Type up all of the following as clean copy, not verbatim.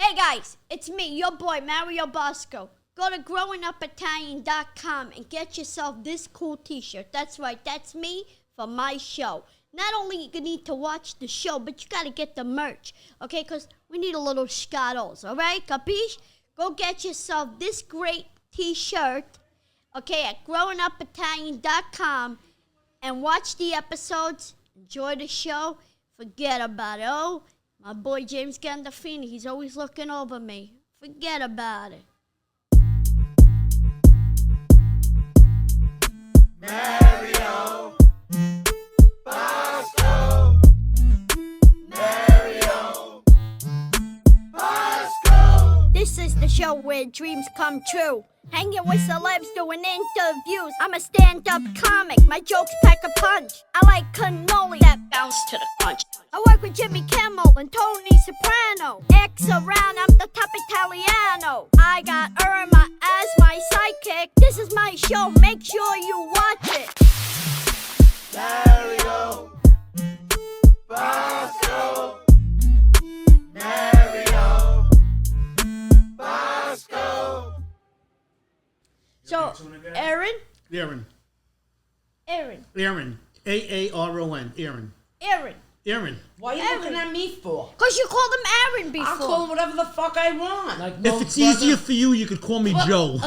Hey guys, it's me, your boy Mario Bosco. Go to growingupitalian.com and get yourself this cool T-shirt. That's right, that's me for my show. Not only you need to watch the show, but you gotta get the merch, okay? Because we need a little scatos, all right? Capiche? Go get yourself this great T-shirt, okay, at growingupitalian.com and watch the episodes. Enjoy the show. Forget about it. Oh, my boy James Gandolfini, he's always looking over me. Forget about it. Mario Bosco. Mario Bosco. This is the show where dreams come true. Hanging with celebs doing interviews. I'm a stand-up comic. My jokes pack a punch. I like cannoli that bounce to the punch. I work with Jimmy Kimmel and Tony Soprano. X around, I'm the top Italiano. I got Irma as my sidekick. This is my show. Make sure you watch it. Mario Bosco. Mario Bosco. So, Aaron? Aaron. Aaron. Aaron. A-A-R-O-N. Aaron. Aaron. Aaron. Why are you Aaron. looking at me for? Because you called him Aaron before. I'll call him whatever the fuck I want. Like If it's easier for you, you could call me Joe.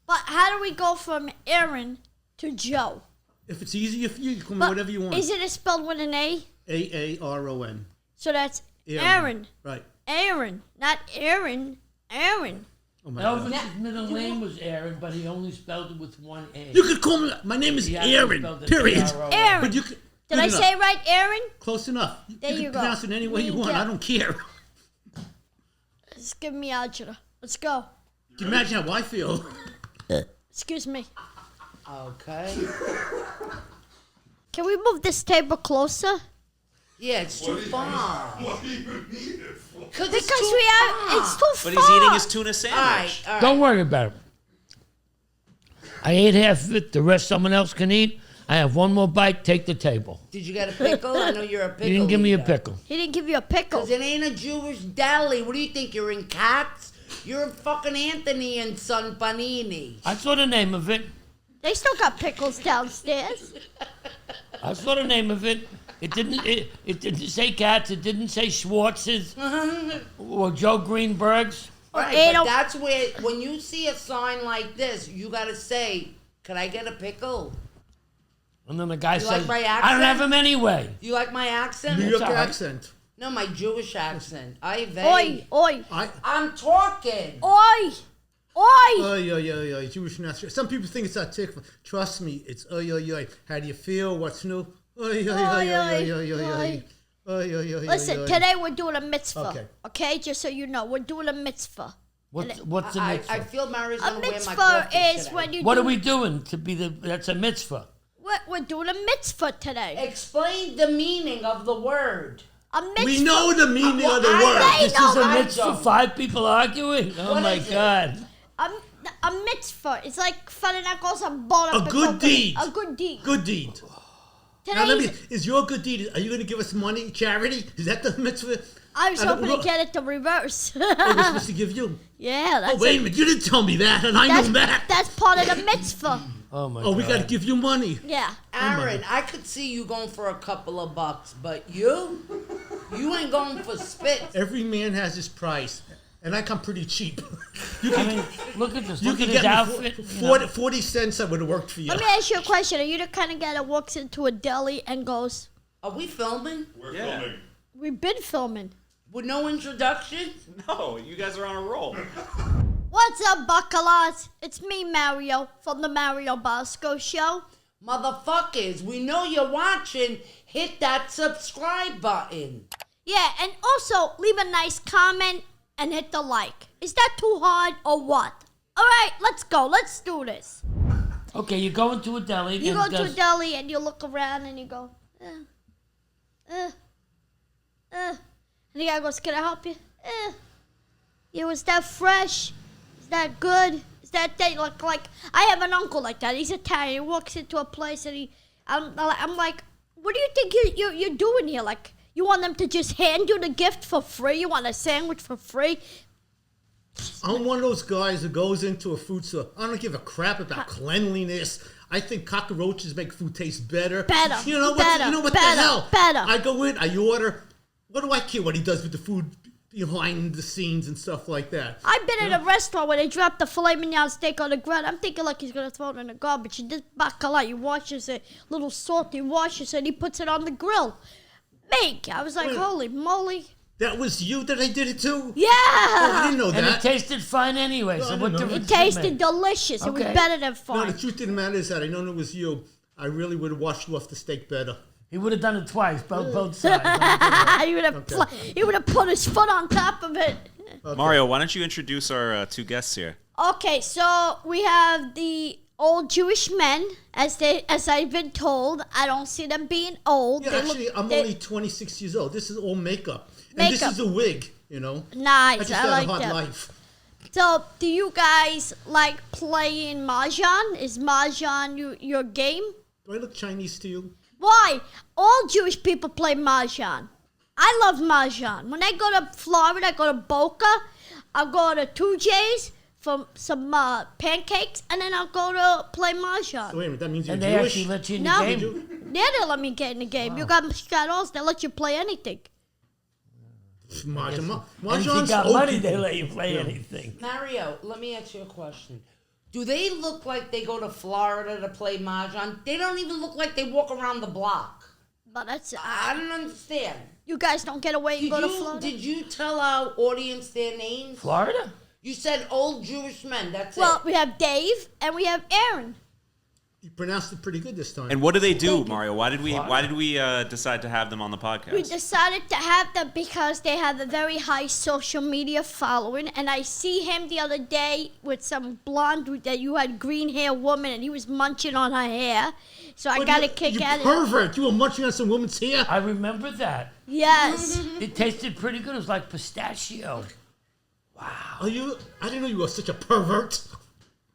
But how do we go from Aaron to Joe? If it's easier for you, you can call me But whatever you want. Isn't it spelled with an A? A-A-R-O-N. So that's Aaron. Right. Aaron. Not Aaron. Aaron. Oh my God. Elvis's middle name was Aaron, but he only spelled it with one A. You could call me, my name is He actually Aaron, spelled it period. A-R-O-N. Aaron. But you could, Did good I enough. say it right, Aaron? Close enough. There you can go. pronounce it any way you Me want. too. I don't care. Just give me algebra. Let's go. Can you imagine how I feel? Excuse me. Okay. Can we move this table closer? Yeah, it's too far. What do you need it for? Because Because it's too far. But he's eating his tuna sandwich. All right, all right. Don't worry about it. I ate half of it. The rest someone else can eat. I have one more bite. Take the table. Did you get a pickle? I know you're a pickle. You didn't give me a eater. pickle. He didn't give you a pickle. Because it ain't a Jewish deli. What do you think? You're in Cats? You're fucking Anthony and Son Panini. I saw the name of it. They still got pickles downstairs. I saw the name of it. It didn't say Cats. It didn't say Schwartz's or Joe Greenberg's. Right, Ada- but that's where, when you see a sign like this, you gotta say, can I get a pickle? And then the guy You says, like my I don't accent? have him anyway. You like my accent? New York all right. accent. No, my Jewish accent. Oi, oi, I'm talking. oi, oi. Oy, oy, oy, oy. Jewish national. Some people think it's articulate. Trust me, it's oy, oy, oy. How do you feel? What's new? Oy, oy, oy, oy, oy, oy, oy. Oy, oy, oy, Listen, oy, oy. today we're doing a mitzvah. Okay. Okay, just so you know, we're doing a mitzvah. What's a I mitzvah? feel Mary's A gonna wear my mitzvah coffee is today. when you What do, are we doing to be the? That's a mitzvah. We're doing a mitzvah today. Explain the meaning of the word. A mitzvah. We know the meaning of the I- word. They This know is a I mitzvah. don't. 5 people arguing. Oh What my is it? God. A mitzvah. It's like Fananacos and Bon A good deed. A good deed. Good deed. Now, Today's, is your good deed, are you going to give us money, charity? Is that the mitzvah? I was I don't hoping to know. get it the reverse. Oh, we're supposed to give you? Yeah, that's Oh, wait a minute, you didn't tell me that, and I know that. That's part of the mitzvah. Oh my Oh, God. we got to give you money. Yeah. Aaron, I could see you going for a couple of bucks, but you ain't going for spits. Every man has his price, and I come pretty cheap. I mean, look at this. You Look can at his get outfit. me you know. 40 cents, I would have worked for you. Let me ask you a question. Are you the kind of guy that walks into a deli and goes, Are we filming? We're Yeah. filming. "We've been filming"? With no introduction? No, you guys are on a roll. What's up, buckalas? It's me, Mario, from the Mario Bosco Show. Motherfuckers, we know you're watching. Hit that subscribe button. Yeah, and also leave a nice comment and hit the like. Is that too hard or what? All right, let's go. Let's do this. Okay, you go into a deli. You and go to a does- deli and you look around and you go, And the guy goes, "Can I help you?" Yeah, was that fresh? Is that good? Is that thing like I have an uncle like that. He's Italian. He walks into a place and I'm like, "What do you think you're doing here? Like, You want them to just hand you the gift for free? You want a sandwich for free? I'm one of those guys who goes into a food store. I don't give a crap about cleanliness. I think cockroaches make food taste better. Better. You know what? Better. You know what Better. the hell? Better. I go in. I order. What do I care what he does with the food behind the scenes and stuff like that? I've been at a restaurant where they dropped the filet mignon steak on the grill. I'm thinking like he's gonna throw it in the garbage. He just bacala. He washes it, a little salt. He washes it. And he puts it on the grill. Make. I was like, Wait. holy moly. That was you that I did it to? Yeah. Oh, I didn't know And it that. tasted fine anyway. No, I So didn't what know that. difference It does tasted make? delicious. It was Okay. better than No, fine. the truth of the matter is that I know it was you. I really would have washed you off the steak better. He would have done it twice, both sides. He would have put his foot on top of it. Mario, why don't you introduce our two guests here? Okay, so we have the old Jewish men, as I've been told. I don't see them being old. Yeah, They actually, look- I'm they- only 26 years old. This is all makeup. And this Makeup. is a wig, you know. Nice. I just I had like a hard that. life. So, do you guys like playing mahjong? Is mahjong your game? Do I look Chinese to you? Why? All Jewish people play mahjong. I love mahjong. When I go to Florida, I go to Boca. I'll go to 2J's for some pancakes, and then I'll go to play mahjong. So wait a minute, that means you're And they Jewish? actually let you in No. the game. Yeah, they let me get in the game. You got Moscatos, they let you play anything. Mahjong. And if you Mahjong's got old money, people. they let you play anything. Mario, let me ask you a question. Do they look like they go to Florida to play mahjong? They don't even look like they walk around the block. But that's I don't understand. you guys don't get away and go to Florida. Did you tell our audience their names? Florida? You said old Jewish men. That's Well, it. we have Dave and we have Aaron. You pronounced it pretty good this time. And what do they do, Thank you. Mario? Why did we decide to have them on the We podcast? decided to have them because they have a very high social media following, and I see him the other day with some blonde that you had green hair woman, and he was munching on her hair. So I But got a you- kick you out of it. pervert! You were munching on some woman's hair. I remember that. Yes. It tasted pretty good. It was like pistachio. Are you? I didn't know you were such a pervert.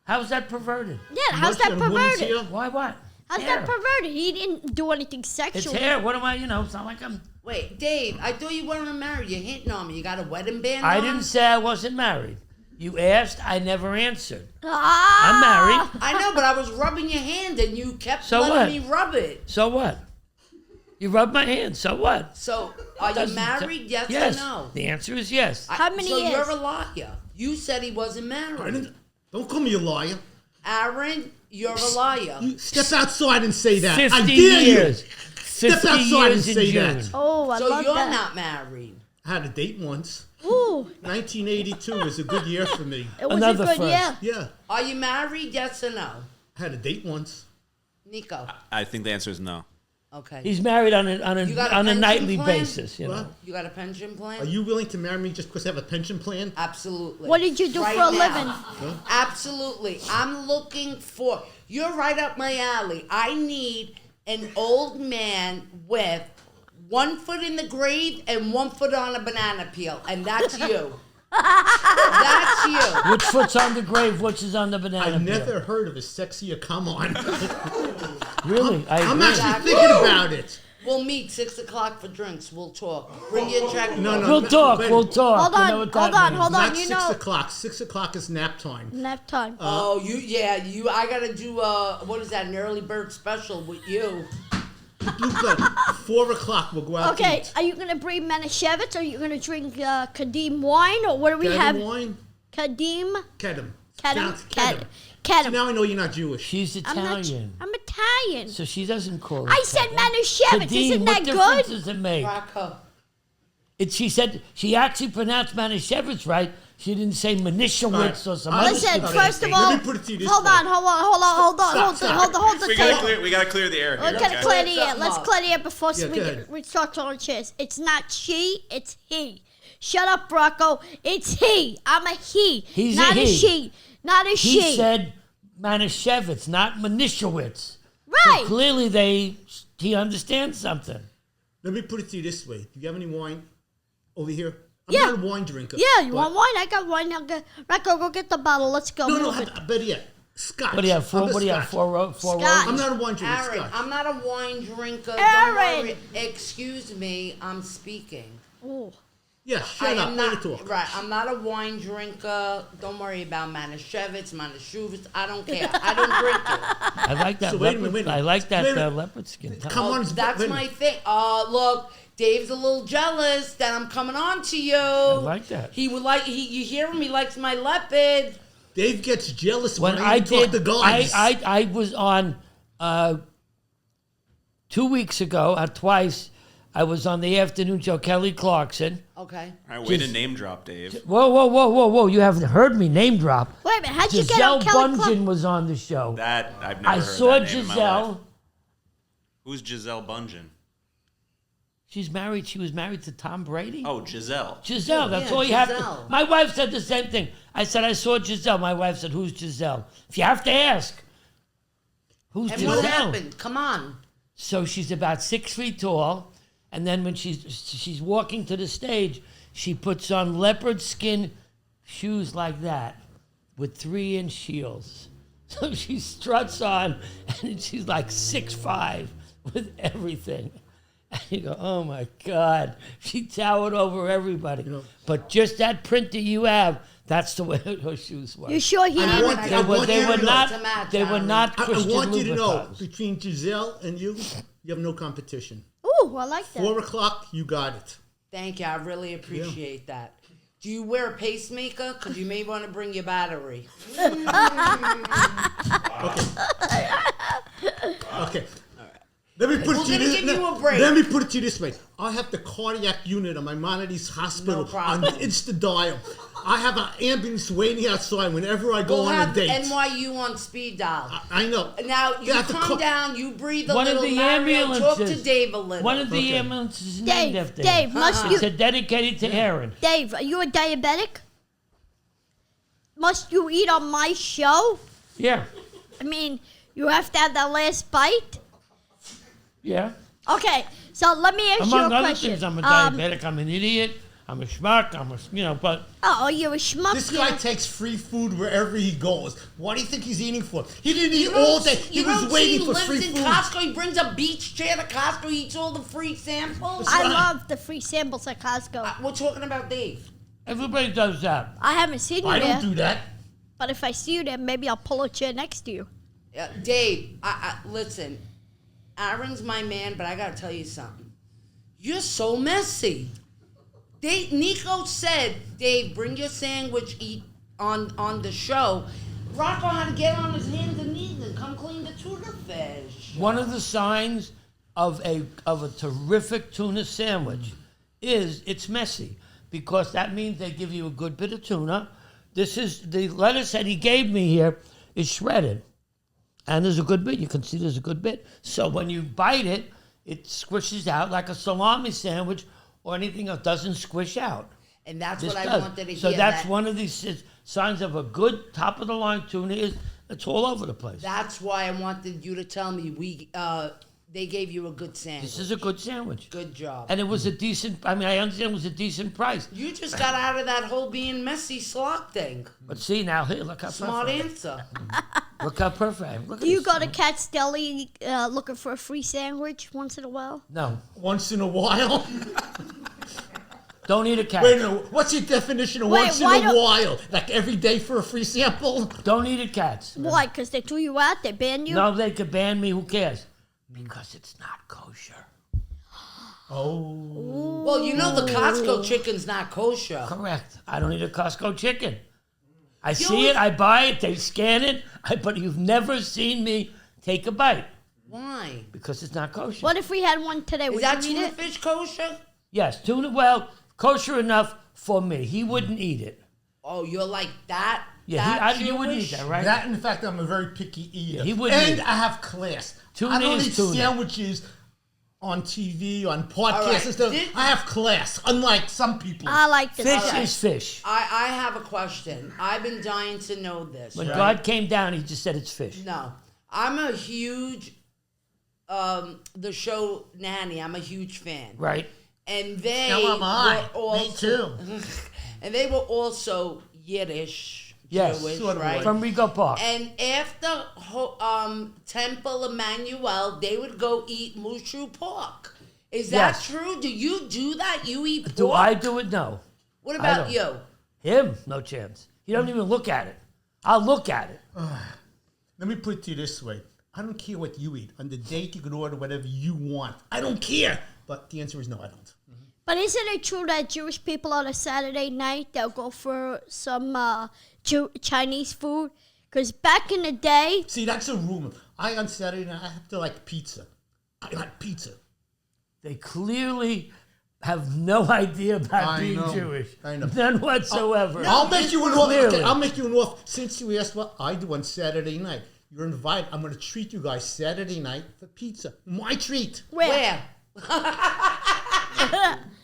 How's that perverted? Yeah, how's that Munching on women's perverted? hair? Why what? How's Hair. that perverted? He didn't do anything It's sexual. hair. What am I, it's not like I'm... Wait, Dave, I thought you weren't married. You're hitting on me. You got a wedding band I on? didn't say I wasn't married. You asked, I never answered. Ah! I'm married. I know, but I was rubbing your hand and you kept So letting what? me rub it. So what? You rubbed my hand. So what? So, are you Doesn't- married? Yes, yes. or no? The answer is yes. How many so years? you're a liar. You said he wasn't married. I didn't. Don't call me a liar. Aaron, you're a liar. You step outside and say that. 50 I dare years. you. 50 outside years and in say June. that. Oh, I So love you're that. not married. I had a date once. Ooh, 1982 was a good year for me. it was Another a good first. year. Yeah, Are you married? Yes or no? I had a date once. Nico. I think the answer is no. Okay. He's married on You got a a pension nightly plan? basis, you What? know. You got a pension plan? Are you willing to marry me just because I have a pension plan? Absolutely. What did you do Right for a now. living? Absolutely. I'm looking for. You're right up my alley. I need an old man with 1 foot in the grave and 1 foot on a banana peel, and that's you. That's you. Which foot's on the grave, which is on the banana I've peel? never heard of a sexier come on. Really? I I'm agree. actually thinking about it. We'll meet 6 o'clock for drinks. We'll talk. Bring your check. No, no. We'll talk. wait. We'll talk. Hold You on, know what hold that on, means. hold on. Not You 6 know, o'clock. 6 o'clock is nap time. nap time. Oh, you. I gotta do. What is that? An early bird special with you. Blue blood. 4 o'clock. We'll go out to Okay, eat. are you gonna bring Manischewitz? Or are you gonna drink Kadim wine, or what do we Kedem have? wine? Kadim, Kedem. Kedem, Pronounce Kedem, So Kedem. now I know you're not Jewish. She's I'm not. Italian. I'm Italian. So she doesn't call it I said Kedem. Manischewitz. Kadim, Isn't that what difference good? does it make? Rocco. She said she actually pronounced Manischewitz right. She didn't say Manischewitz or some other Listen, stupid first of thing. all, Let me put it to you this hold way. on, hold the We tape. gotta clear the air here. We're gonna okay? clear the air. Something Let's up. clear the air before Yeah, go ahead. we start throwing chairs. It's not she, it's he. Shut up, Rocco. It's he. I'm a he. He's not a he. she. Not a He she. said Manischewitz, not Manischewitz. right. So clearly he understands something. Let me put it to you this way. Do you have any wine over here? I'm Yeah. not a wine drinker. Yeah, you but- want wine? I got wine. Rocco, go get the bottle. Let's go. No, Move it. better yet. Scotch. What do you have? Four? I'm a What do you have? Scotch. Four Scotch. I'm roses? not a wine drinker. Aaron, Scotch. I'm not a wine drinker. Aaron! Don't worry. Excuse me, I'm speaking. Ooh. Yeah, shut up. Let it talk. Right. I'm not a wine drinker. Don't worry about Manischewitz, Manischewitz. I don't care. I don't drink it. I like that So wait a leopard. minute, wait a I minute. like that Wait a minute. leopard skin. Come on. That's wait a my minute. thing. Look, Dave's a little jealous that I'm coming on to you. I like that. He would like. You hear him? He likes my leopard. Dave gets jealous when, When I I talk did, to guys. I was on 2 weeks ago, twice. I was on the afternoon show, Kelly Clarkson. Okay. All right, way to Just- name drop, Dave. Whoa! You haven't heard me name drop. Wait a minute. How'd you get Giselle on Kelly Bundchen Clark? was on the show. That I've never I heard saw that name in my life. Giselle. Who's Giselle Bundchen? She's married. She was married to Tom Brady. Oh, Giselle. Giselle, that's Yeah, all you have Giselle. to. My wife said the same thing. I said, I saw Giselle. My wife said, who's Giselle? If you have to ask, who's And Giselle? what happened? Come on. So she's about 6 feet tall, and then when she's walking to the stage, she puts on leopard skin shoes like that with 3-inch heels. So she struts on, and she's like 6'5" with everything. And you go, oh my God. She towered over everybody. But just that print that you have, that's the way her shoes were. You sure he I didn't? want- I want They you to were know. not. To match, They were Aaron. not I Christian want you to know, Louboutins. between Giselle and you have no competition. Ooh, I like that. 4 o'clock, you got it. Thank you. I really appreciate that. Do you wear a pacemaker? Because you may want to bring your battery. Okay. Let me put We're it to you gonna this give you a break. Let me put it to you this way. I have the cardiac unit on my Maimonides Hospital No problem. on Insta-dial. I have an ambulance waiting outside whenever I go We'll on have a date. NYU on speed dial. I know. Now, you have to calm down, you breathe a One of little, the Mario, talk to ambulances. Dave a little. One of the Okay. ambulances is named Dave, after Dave, him. must It's you, dedicated to Aaron. Dave, are you a diabetic? Must you eat on my show? Yeah, I mean, you have to have that last bite. yeah. Okay, so let me ask you Among a other question. things, I'm a diabetic. I'm an idiot. I'm a schmuck. But Oh, you're a schmuck. This guy takes free food wherever he goes. What do you think he's eating for? He didn't eat all day. He was waiting for free He lives in food. Costco. He brings a beach chair to Costco. He eats all the free samples. I love the free samples at Costco. We're talking about Dave. everybody does that. I haven't seen you I there, don't do that. but if I see you there, maybe I'll pull a chair next to you. Dave, listen. Aaron's my man, but I gotta tell you something. You're so messy. Nico said, Dave, bring your sandwich, eat on the show. Rocco had to get on his hands and knees and come clean the tuna fish. One of the signs of a terrific tuna sandwich is it's messy, because that means they give you a good bit of tuna. This is the lettuce that he gave me here is shredded, and there's a good bit. You can see there's a good bit. So when you bite it, it squishes out like a salami sandwich, or anything that doesn't squish out. And that's This what I does. wanted to hear. So that's that- one of these signs of a good top of the line tuna is it's all over the place. That's why I wanted you to tell me they gave you a good sandwich. This is a good sandwich. Good job. And it was a decent, I mean, I understand it was a decent price. You just got out of that whole being messy slog thing. But see now, here, look how Smart perfect. answer. Look how perfect. Look at Do you this. go to Cat's Deli looking for a free sandwich once in a while? No, Once in a while. don't eat a cat. Wait, no. What's your definition of Wait, once in why a don't- while? Like every day for a free sample? Don't eat at cats. Why? Because they threw you out? They banned you? No, they could ban me. Who cares? Because it's not kosher. Oh. Well, you know the Costco chicken's not kosher. Correct. I don't eat a Costco chicken. I see only- it. I buy it. They scan it. But you've never seen me take a bite Why? because it's not kosher. What if we had one today? Is Would that you eat tuna it? fish kosher? Yes, tuna. Well, kosher enough for me. He wouldn't eat it. Oh, you're like that? Yeah, that you wouldn't eat Jewish? that, right? That, in fact, I'm a very picky eater. He wouldn't and eat. I have class. Tuna I don't is eat tuna. sandwiches on TV, on podcasts right. and stuff. Did- I have class, unlike some people. I like this. Fish stuff. is fish. I have a question. I've been dying to know this. When right? God came down, he just said it's fish. No. I'm a huge, the show Nanny, I'm a huge fan. Right? And they So am I. were also, Me too. And they were also Yiddish Yes, Jewish, sort of right? from Rego Park. And after Temple Emmanuel, they would go eat mushu pork. Is that Yes. true? Do you do that? You eat pork? Do I do it? No. What I about don't. you? Him? No chance. He don't even look at it. I'll look at it. Let me put it to you this way. I don't care what you eat. On the date, you can order whatever you want. I don't care. But the answer is no, I don't. But isn't it true that Jewish people on a Saturday night, they'll go for some Chinese food? Because back in the day, See, that's a rumor. On Saturday night, I have to like pizza. I like pizza. They clearly have no idea about I being know. Jewish. I know. None whatsoever. I'll make you an offer. Clearly. Okay, I'll make you an offer. Since you asked what I do on Saturday night, you're invited. I'm going to treat you guys Saturday night for pizza. My treat. Where?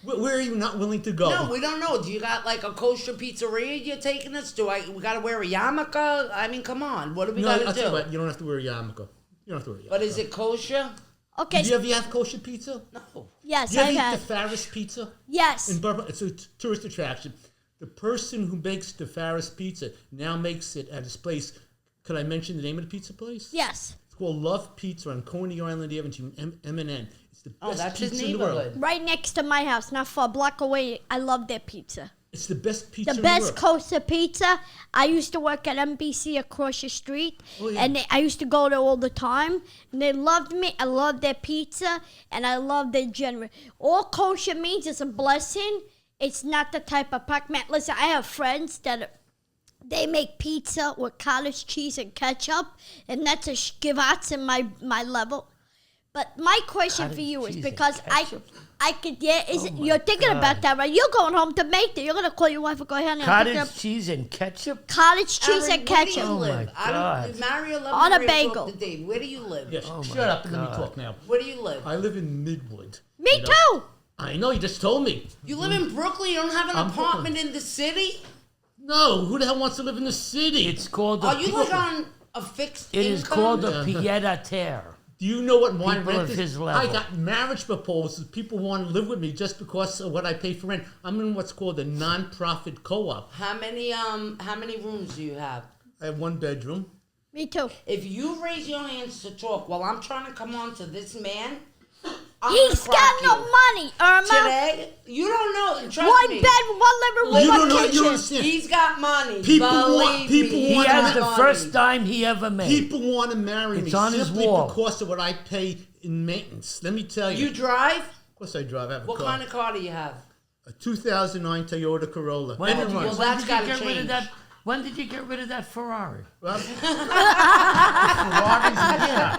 Where are you not willing to go? No, we don't know. Do you got like a kosher pizzeria you're taking us? We got to wear a yarmulke? I mean, come on. What do we No, got to I'll tell you do? what, you don't have to wear a yarmulke. You don't have to wear a yarmulke. But is it kosher? okay, Did you ever have kosher pizza? No. yes, Did you ever I've eat had. the Farris pizza? Yes. In Bourbon, it's a tourist attraction. The person who makes the Farris pizza now makes it at his place. Could I mention the name of the pizza place? Yes. It's called Love Pizza on Coney Island Avenue, M&N. It's the best that's his pizza in the world. neighborhood. Right next to my house, not far, a block away. I love their pizza. It's the best pizza The in best the world. kosher pizza. I used to work at NBC across the street, Oh, yeah. and I used to go there all the time. And they loved me. I loved their pizza, and I loved their general. All kosher means is a blessing. It's not the type of pack man. Listen, I have friends that they make pizza with cottage cheese and ketchup, and that's a schivats in my level. But my question for Cottage you is cheese and because ketchup? I could you're thinking about that, right? You're going home to make that. You're gonna call your wife and go ahead and pick Cottage up cheese and ketchup? cottage cheese Aaron, and where do you ketchup. Oh, live? my I don't. God. Mario, let On a Mario bagel. talk to Dave. Where do you live? Yes. Oh, Shut my up and let me God. talk now. Where do you live? I live in Midwood. Me You know? too. I know, you just told me. You live in Brooklyn? You don't have an I'm apartment in the city? No, who the hell wants to live in the city? It's called Are a... you like on a fixed It income? is called a pied-à-terre. Do you know what my People rent of is? his level. I got marriage proposals. People want to live with me just because of what I pay for rent. I'm in what's called a non-profit co-op. How many rooms do you have? I have one bedroom. Me too. If you raise your hands to talk while I'm trying to come on to this man, I'm He's gonna crack got no you. money, Irma. Today, you don't know. Trust One me. bed, one living room, You one don't know. You kitchen. don't understand. He's got money. People Believe want- people me. He want- has the money. first dime he ever made. People want to marry It's me on his simply wall. because of what I pay in maintenance. Let me tell you. You drive? Of course I drive. I have a What car. kind of car do you have? A 2009 Toyota Corolla. When And it did you- runs. Well, that's when did you gotta get rid of change. that? When did you get rid of that Ferrari? Well, Ferraris, yeah.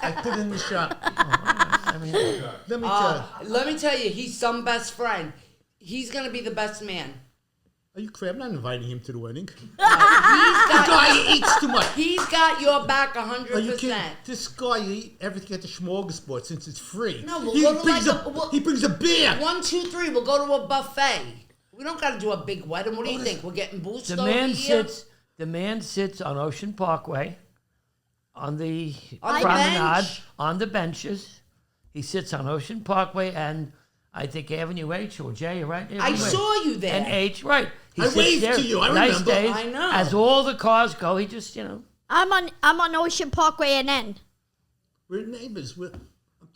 I put it in the shop. I mean, Let me tell you. Let me tell you, he's some best friend. He's gonna be the best man. Are you crazy? I'm not inviting him to the wedding. He's The got, guy eats too much. he's got your back Are you kidding? 100%. This guy eat everything at the smorgasbord since it's free. No, we'll he go to brings like he brings a beer. 1, 2, 3. We'll go to a buffet. We don't got to do a big wedding. What do you think? We're getting boosted the over man here? the man sits on Ocean Parkway, on the On the promenade, bench. on the benches. He sits on Ocean Parkway and I think Avenue H or J, right? I Avenue H. saw you there. And H, right? He I sits waved there, to you, I nice remember. days. I know. As all the cars go, he just I'm on Ocean Parkway and N. We're neighbors. I'm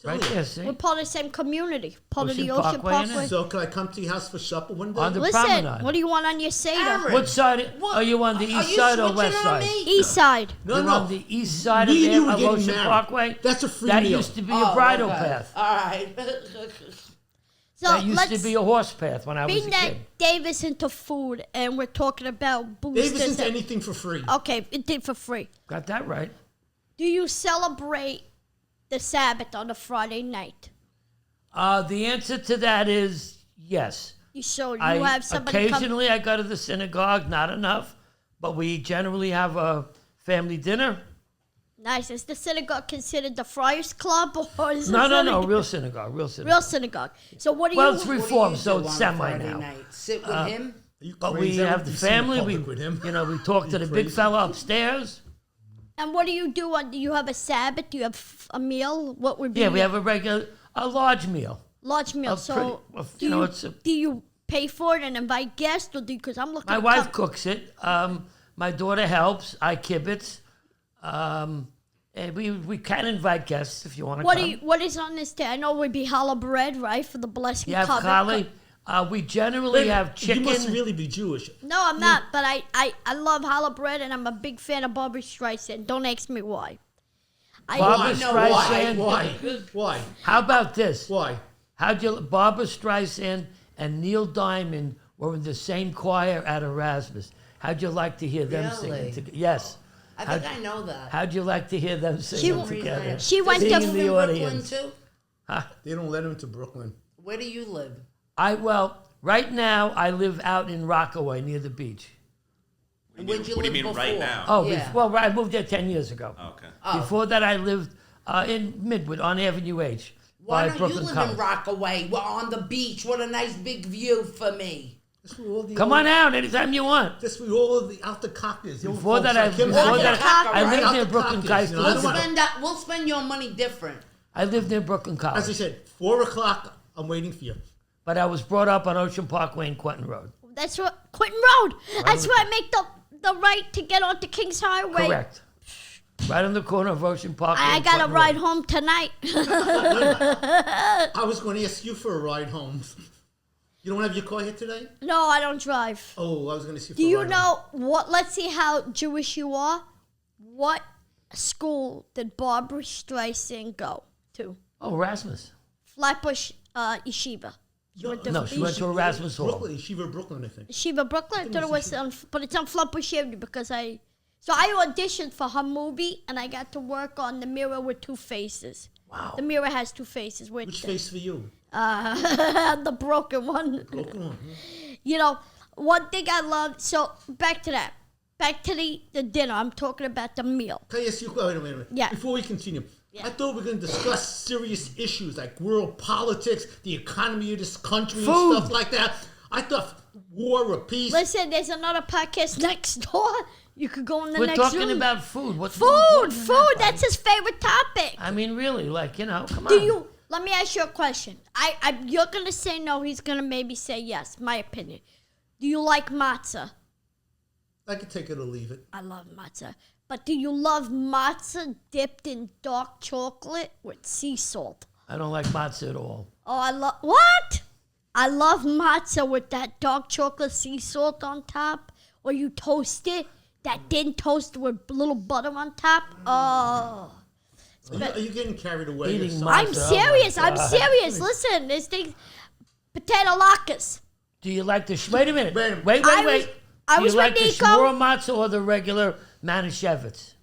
telling right you. there. See, We're part of the same community, part of Ocean the Ocean Parkway and Parkway. N. So can I come to your house for supper one day? On the Listen, promenade. what do you want on your Seder? Aaron. What side? What? Are you on the Are east you side or switching west on side? me? East side. No, You're no. on the east side Me and you were of getting Ocean married. Parkway. That's a free That meal. used to be a bridle path. All right. So That used to let's be a horse path when I was a being that kid. Dave is into food and we're talking about boosters. Dave isn't anything for free. Okay, it did for free. Got that right. Do you celebrate the Sabbath on a Friday night? The answer to that is yes. You I have somebody come. occasionally I go to the synagogue, not enough, but we generally have a family dinner. Nice. Is the synagogue considered the Friars Club or is No, it no, no, something- real synagogue, real synagogue. real synagogue? So what do Well, you? it's What do you reformed, so do it's on semi Friday now. night? Sit with him? Are you But we crazy? I have wouldn't the be sitting in family. We, public with him. we talk to the big crazy? fella upstairs. And what do you do on? Do you have a Sabbath? Do you have a meal? What would be? Yeah, we have a large meal. large meal. a So pretty- do you know, you it's a- do you pay for it and invite guests, or do because I'm looking? My to wife come- cooks it, My daughter helps. I kibitz. And we can invite guests if you want to come. What is on this day? I know it would be challah bread, right, for the blessing. You have challah. We generally have chicken. You must really be Jewish. No, I'm not, but I love challah bread, and I'm a big fan of Barbara Streisand. Don't ask me why. Barbara Streisand. Why? How about this? Why? Barbara Streisand and Neil Diamond were in the same choir at Erasmus. How'd you like to hear them Really? singing? Yes. I think I know that. How'd you like to hear them singing together? She went Singing to in the Brooklyn audience. too? They don't let him to Brooklyn. Where do you live? Right now I live out in Rockaway near the beach. Where'd you What do live you mean before? right now? Oh, Yeah. I moved there 10 years ago. Okay. Before that, I lived in Midwood on Avenue H. Why by don't Brooklyn you live College. in Rockaway? We're on the beach. What a nice big view for me. Come on out anytime you want. That's where all the out the cockers. Before that, I lived Out near the Brooklyn cockers, College. you know, I don't want- We'll spend your money different. I lived near Brooklyn As I College, said, 4:00. I'm waiting for you. but I was brought up on Ocean Parkway and Quentin Road. That's what Quentin Road. That's where I make the right to get onto Kings Highway. Correct. Right on the corner of Ocean Parkway. I and got to Quentin ride Road. home tonight. I was going to ask you for a ride home. You don't have your car here today? No, I don't drive. Oh, I was going to see. Do you know what? Let's see how Jewish you are. What school did Barbara Streisand go to? Oh, Erasmus. Flatbush Yeshiva. She went to No, she went to Erasmus Hall. Brooklyn, Yeshiva Brooklyn, I think. Yeshiva Brooklyn. I thought it was on, but it's on Flatbush Avenue because I auditioned for her movie and I got to work on The Mirror with Two Faces. Wow. The Mirror has two faces. Which face for you? The broken one. Broken one. You know, one thing I love. So back to that. Back to the dinner. I'm talking about the meal. Can I ask you? Wait a minute. Yeah. Before we continue, Yeah. I thought we were going to discuss serious issues like world politics, the economy of this country, Food. and stuff like that. I thought war or peace. Listen, there's another podcast next door. You could go in the We're next talking room. about food. What's Food. That's his favorite topic. I mean, really, come on. Do you? Let me ask you a question. You're gonna say no. He's gonna maybe say yes. My opinion. Do you like matzah? I could take it or leave it. I love matzah. But do you love matzah dipped in dark chocolate with sea salt? I don't like matzah at all. Oh, I love what? I love matzah with that dark chocolate sea salt on top, or you toast it. That thin toast with little butter on top. Oh. Are you getting carried away? Eating or something? matzah. I'm serious. Oh my I'm God. serious. Listen, this thing, potato latkes. Do you like the... Wait a minute. Wait. Wait. I Do was you like with the Nico. shmura matzah or the regular manischewitz?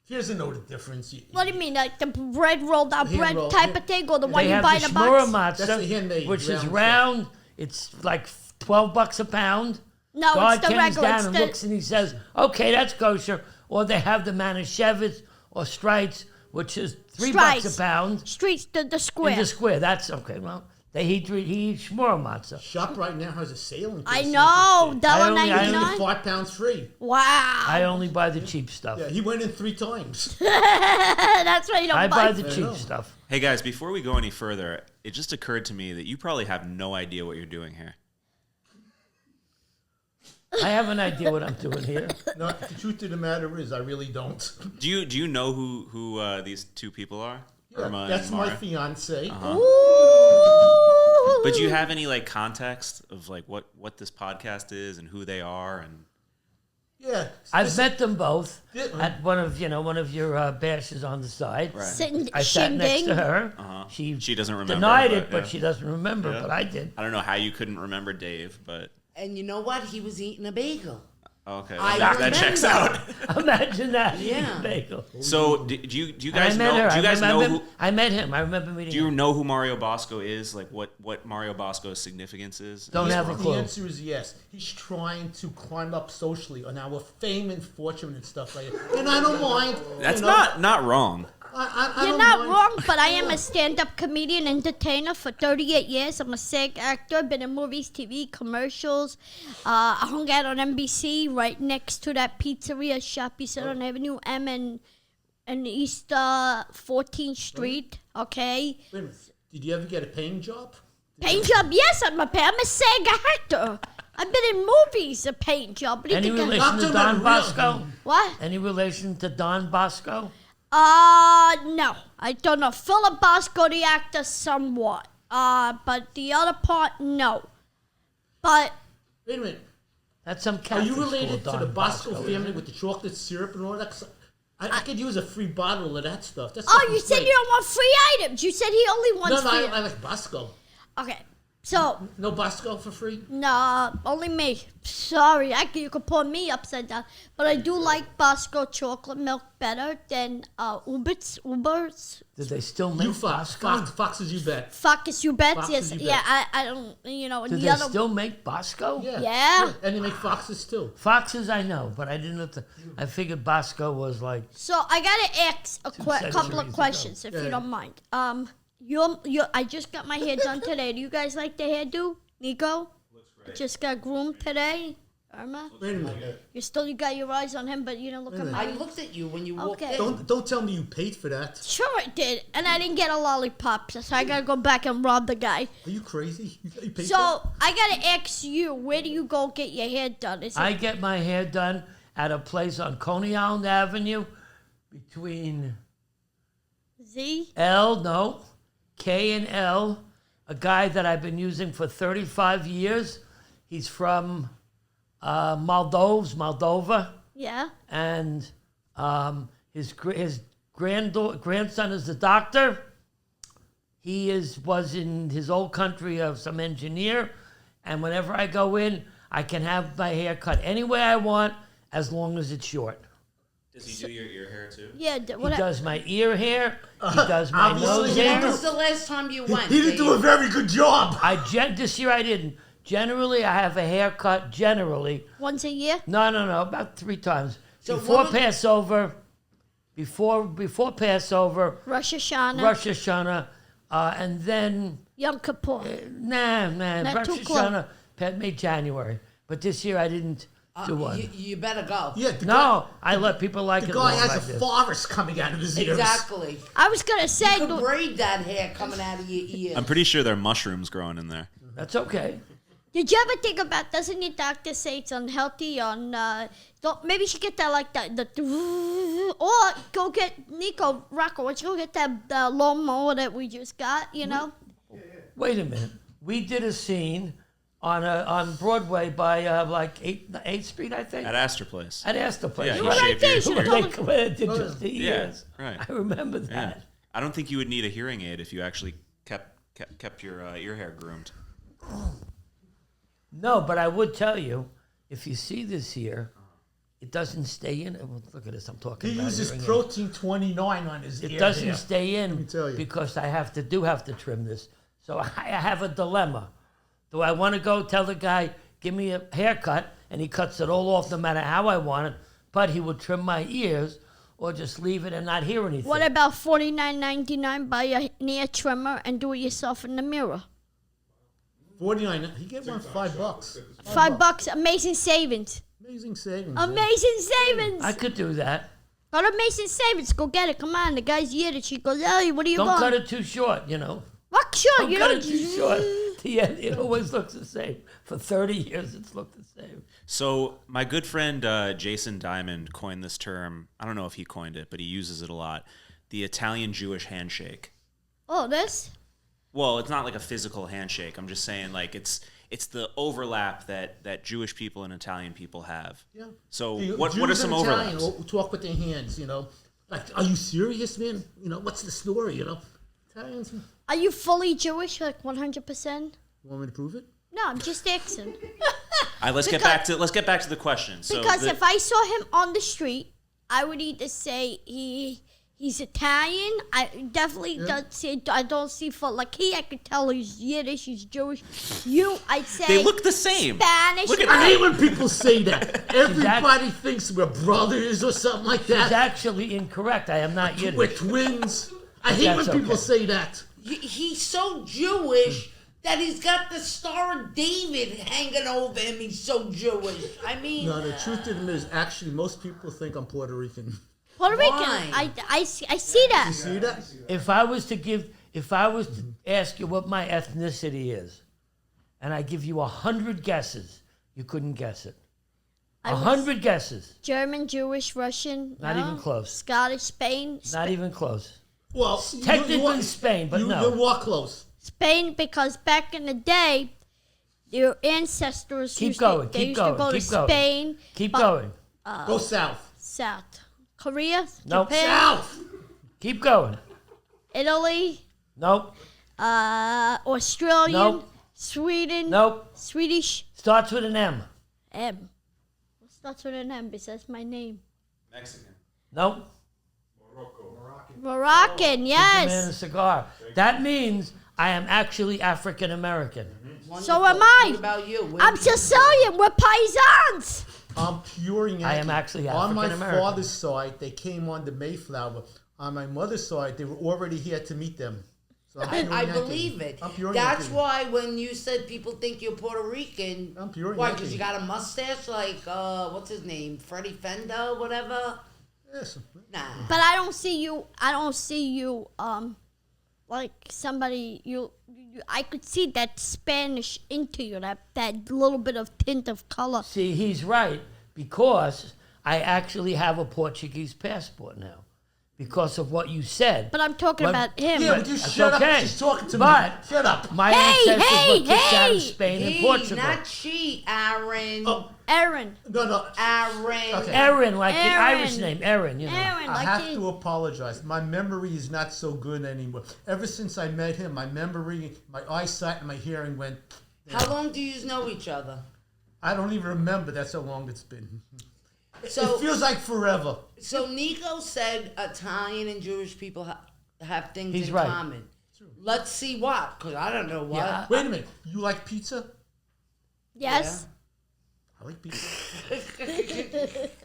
Here's a noted difference. What do you mean, like the bread rolled out Hand bread rolled, type yeah. of thing, or the one They you have buy the in a shmura box? That's the handmade matzah, which is round round. It's like $12 a pound. No, God it's the comes regular. down It's and the, looks and he says, okay, that's kosher. Or they have the manischewitz or strites, which is $3 Strites. a pound. streets, the square. In the square. That's okay. Well, he eats shmura matzah. ShopRite now has a sale. I know, I $1.99. 5 pounds free. Wow. I only buy the cheap stuff. Yeah, he went in 3 times. That's why you don't I buy. buy the I cheap know. stuff. Hey guys, before we go any further, it just occurred to me that you probably have no idea what you're doing here. I have an idea what I'm doing here. No, the truth of the matter is, I really don't. Do you know who these two people are? Irma That's and my Mara? fiance. Ooh. But do you have any context of what this podcast is and who they are and Yeah. I've met them both Yeah. at one of your bashes on the side. Right. Sitting, I sat next to shindig. her. Uh-huh. She She doesn't remember, denied but, it, but yeah. she doesn't remember. Yeah. But I did. I don't know how you couldn't remember Dave, but And you know what? He was eating a bagel. okay, I that checks out. remember. Imagine that. Yeah. Bagel. So do you And guys I met know? her. Do you guys know who? I met him. I remember meeting Do you him. know who Mario Bosco is? Like what Mario Bosco's significance is? Don't have a The clue. answer is yes. He's trying to climb up socially on our fame and fortune and stuff like that. And I don't mind. That's you know, not wrong. I You're don't not mind. wrong, but I am a stand-up comedian, entertainer for 38 years. I'm a SAG actor, been in movies, TV, commercials. I hung out on NBC right next to that pizzeria shop you said on Avenue M and East 14th Street, okay? Wait a minute. Did you ever get a paying job? Paying job, yes, I'm a SAG actor. I've been in movies, a paint job. What do you Any think I- relation to talking Don about Bosco? What? Any relation to Don Bosco? No. I don't know. Philip Bosco, the actor, somewhat. But the other part, no. But Wait a minute. That's some Are Catholic you school, related to Don the Bosco Bosco, family isn't it? with the chocolate syrup and all that? 'Cause I could use a free bottle of that stuff. That oh, stuff you is said great. you don't want free items. You said he only No, wants no, free. I like Bosco. Okay. So No Bosco for free? no, only me. Sorry, you could pour me upside down. But I do like Bosco chocolate milk better than Uber's. Did they still make You Fox. Bosco? Foxes, you bet. Fuck you bet. Foxes, Yes, you yeah. bet. I don't. And Did the they other. still make Bosco? Yeah. Yeah. And they make Foxes too. Foxes, I know, but I didn't know. I figured Bosco was like. So I gotta ask a couple centuries of ago. questions, if Yeah. you don't mind. I just got my hair done today. Do you guys like the hairdo, Nico? I just got groomed today. Irma, Wait a minute. you got your eyes on him, but you don't look at Wait a mine. I looked at you when you walked Okay. in. Don't tell me you paid for that. Sure I did, and I didn't get a lollipop, so I gotta go back and rob the guy. Are you crazy? You paid So I gotta ask you, where do you go get your hair done? Is it I get my hair done at a place on Coney Island Avenue between K and L, a guy that I've been using for 35 years. He's from Moldova, Yeah. and his grandson is a doctor. He was in his old country of some engineer, and whenever I go in, I can have my hair cut any way I want as long as it's short. Does he do your ear hair too? Yeah. He does my ear hair. He does my obviously nose he hair. When was the last time you went? He didn't do a very good job. This year I didn't. Generally, I have a haircut. Generally, Once a year? no, about 3 times. So Before what was- Passover, before Passover, Rosh Hashanah. Rosh Hashanah, and then Yom Kippur. nah, Not Rosh too close. Hashanah, May, January. But this year I didn't do one. You better go. Yeah, the guy, No, I let people like the it guy long has like a this. forest coming out of his ears. Exactly. I was gonna say, You could braid that hair coming out of your ears. I'm pretty sure there are mushrooms growing in there. That's okay. did you ever think about? Doesn't your doctor say it's unhealthy? Maybe you should get that like that. Or go get Nico Rocco. Why don't you go get that lawnmower that we just got? You know. Wait a minute. We did a scene on Broadway by like 8th Street, I think. At Astor Place. At Astor Place. Yeah, you right? shaved your You ear. told him- They did just the Yeah, ears. right. I remember Yeah. that. I don't think you would need a hearing aid if you actually kept your ear hair groomed. No, but I would tell you, if you see this here, it doesn't stay in. Well, look at this. I'm talking He about uses hearing aid. protein 29 on his ear. It doesn't hair. stay in me tell you. because I have to trim this. So I have a dilemma. Do I want to go tell the guy, give me a haircut, and he cuts it all off no matter how I want it, but he would trim my ears, or just leave it and not hear anything? What about $49.99? Buy an ear trimmer and do it yourself in the mirror. 49. He get one $5. $5, amazing savings. Amazing savings. Amazing savings. I could do that. Go to Amazing Savings. Go get it. Come on. The guy's Yiddish. He goes, hey, what are you Don't going? cut it too short, you know. What? Sure. Don't You cut don't. it too short. The end, it always looks the same. For 30 years, it's looked the same. So my good friend Jason Diamond coined this term. I don't know if he coined it, but he uses it a lot. The Italian Jewish handshake. Oh, this? Well, it's not like a physical handshake. I'm just saying, like it's the overlap that Jewish people and Italian people have. Yeah. So The what are Jews some and Italian overlaps? will talk with their hands, you know. Like, are you serious, man? You know, what's the story, you know? Italians, you Are you fully Jewish, like 100%? want me to prove it? No, I'm just asking. All right, let's get back to the question. So Because the- if I saw him on the street, I would either say he's Italian. I definitely don't see. I don't see for like I could tell he's Yiddish. He's Jewish. I'd say they look the same. Spanish. Look at I hate when people say that. Everybody thinks we're brothers or something like It's that. actually incorrect. I am not We're Yiddish. twins. I hate when That's people okay. say that. He's so Jewish that he's got the Star of David hanging over him. He's so Jewish. I mean, No, the truth of it is, actually, most people think I'm Puerto Rican. Puerto Rican. Why? I see that. You see that? If I was to ask you what my ethnicity is, and I give you 100 guesses, you couldn't guess it. I was 100 guesses. German, Jewish, Russian. Not no? even close. Scottish, Spain. Not even close. Well, Technically Spain, but no. You walk close. Spain, because back in the day, your ancestors Keep used going, to, they keep used going, to go keep to going. Spain, Keep but- going. Go south. South Korea, Nope. Japan, South. Keep going. Italy, Nope. Australian, Nope. Sweden, Nope. Swedish, Starts with an M. M. What starts with an M? Because that's my name. Mexican. Nope. Moroccan, Man, a yes. cigar. That means I am actually African American. So am I. What about you? Where I'm did you- Sicilian. We're paisans. I'm pure Yankee. I am actually On my African-American. father's side, they came on the Mayflower. On my mother's side, they were already here to meet them. So I'm pure I Yankee. believe it. I'm pure That's Yankee. why when you said people think you're Puerto Rican, I'm pure why? Yankee. Because you got a mustache like what's his name, Freddie Fender, whatever. Yes. Nah. But I don't see you. Like somebody. I could see that Spanish into you. That little bit of tint of color. See, he's right because I actually have a Portuguese passport now because of what you said. But I'm talking But- about him. Yeah, but you That's shut okay. up. She's talking to But- me. Shut up. My Hey, ancestors hey, were kicked out of hey! Spain and He, Portugal. not she, Aaron. Oh, Aaron. no. Aaron. Okay. Aaron, like the Aaron. Irish name, Aaron, you know. Aaron, I like have the- to apologize. My memory is not so good anymore. Ever since I met him, my memory, my eyesight, and my hearing went. How long do you know each other? I don't even remember. That's how long it's been. So, it feels like forever. so Nico said Italian and Jewish people have things He's in right. common. Let's see what, because I don't know what. Yeah. Wait a minute. You like pizza? Yes. I like pizza.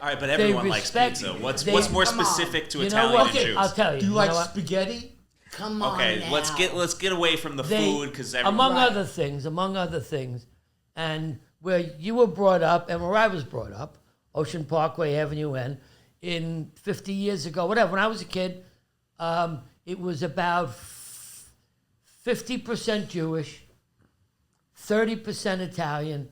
All right, but everyone likes respect- pizza. What's they- more Come on. specific to You know Italian what? and Okay, Jews? I'll tell you. Do you know like what? spaghetti? Come on. Okay, now. let's get away from the They- food because everyone. among Right. other things, and where you were brought up and where I was brought up, Ocean Parkway Avenue N, in 50 years ago, whatever. When I was a kid, it was about 50% Jewish, 30% Italian,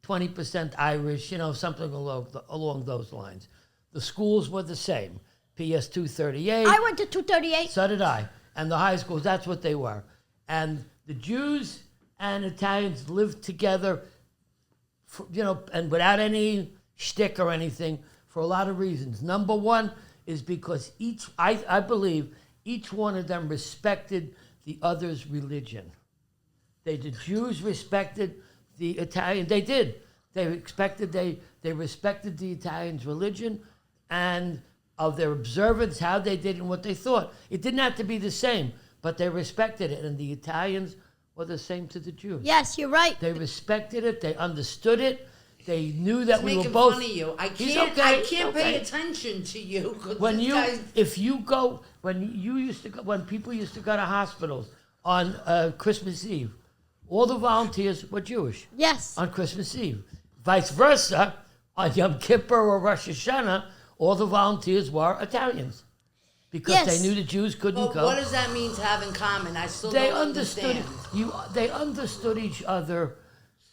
20% Irish. You know, something along those lines. The schools were the same. PS 238. I went to 238. So did I. And the high schools, that's what they were. And the Jews and Italians lived together, and without any shtick or anything, for a lot of reasons. Number one is because I believe each one of them respected the other's religion. The Jews respected the Italian. They did. They respected the Italians' religion and of their observance, how they did and what they thought. It didn't have to be the same, but they respected it. And the Italians were the same to the Jews. Yes, you're right. They respected it. They understood it. They knew that He's we were making both. fun of you. I He's can't. okay, I he's can't pay okay. attention to you. 'Cause When this you, guy's- if you go, when people used to go to hospitals on Christmas Eve, all the volunteers were Jewish Yes. on Christmas Eve. Vice versa, on Yom Kippur or Rosh Hashanah, all the volunteers were Italians because Yes. they knew the Jews couldn't But go. what does that mean to have in common? I still They don't understood understand. they understood each other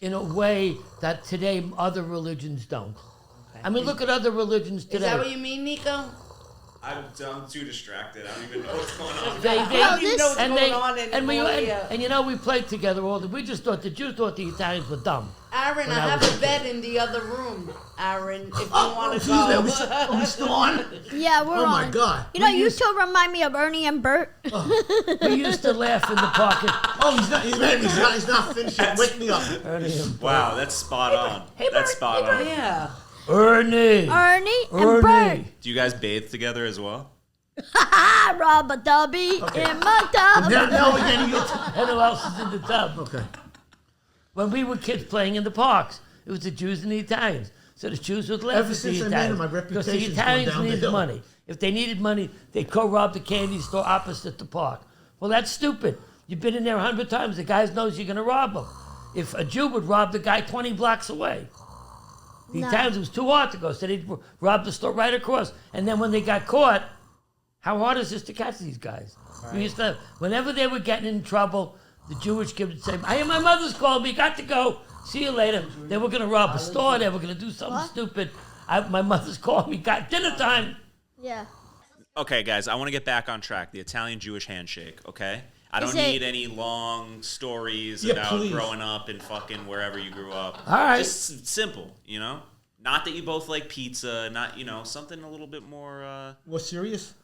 in a way that today other religions don't. I mean, look at other religions today. Is that what you mean, Nico? I'm too distracted. I don't even know what's going on. They, I don't even know what's and going they, on and, we, anymore and, here. and you know, we played together all the. We just thought the Jews thought the Italians were dumb. Aaron, When I I have was a a bed in the other room. Aaron, if you want to Excuse me, go. are we still on? Yeah, we're Oh on. my God. You know, We you used- two remind me of Ernie and Bert. We used to laugh in the park. Oh, he's not finished yet. Wake me up. Wow, that's spot on. That's spot on. Yeah. Ernie. Ernie and Ernie. Bert. Do you guys bathe together as well? Ha! Rubber dubby in my tub. Now again, you. And who else is in the tub? Okay. When we were kids playing in the parks, it was the Jews and the Italians. So the Jews would laugh Ever at since the I met him, Italians. my because the reputation's gone Italians down the needed hill. money. If they needed money, they'd go rob the candy store opposite the park. Well, that's stupid. You've been in there 100 times. The guy knows you're going to rob him. If a Jew would rob the guy 20 blocks away. The No. Italians, it was too hard to go, so they'd rob the store right across. And then when they got caught, how hard is this to catch these guys? We used to, whenever they were getting in trouble, the Jewish kid would say, "Hey, my mother's called me. Got to go. See you later." They were gonna rob a store. They were gonna do something stupid. My mother's called me. Got dinner time. Yeah. Okay, guys, I want to get back on track. The Italian-Jewish handshake, okay? I don't need any long stories about growing up and fucking wherever you grew up. All right. Just simple, you know? Not that you both like pizza, not, something a little bit more... More serious?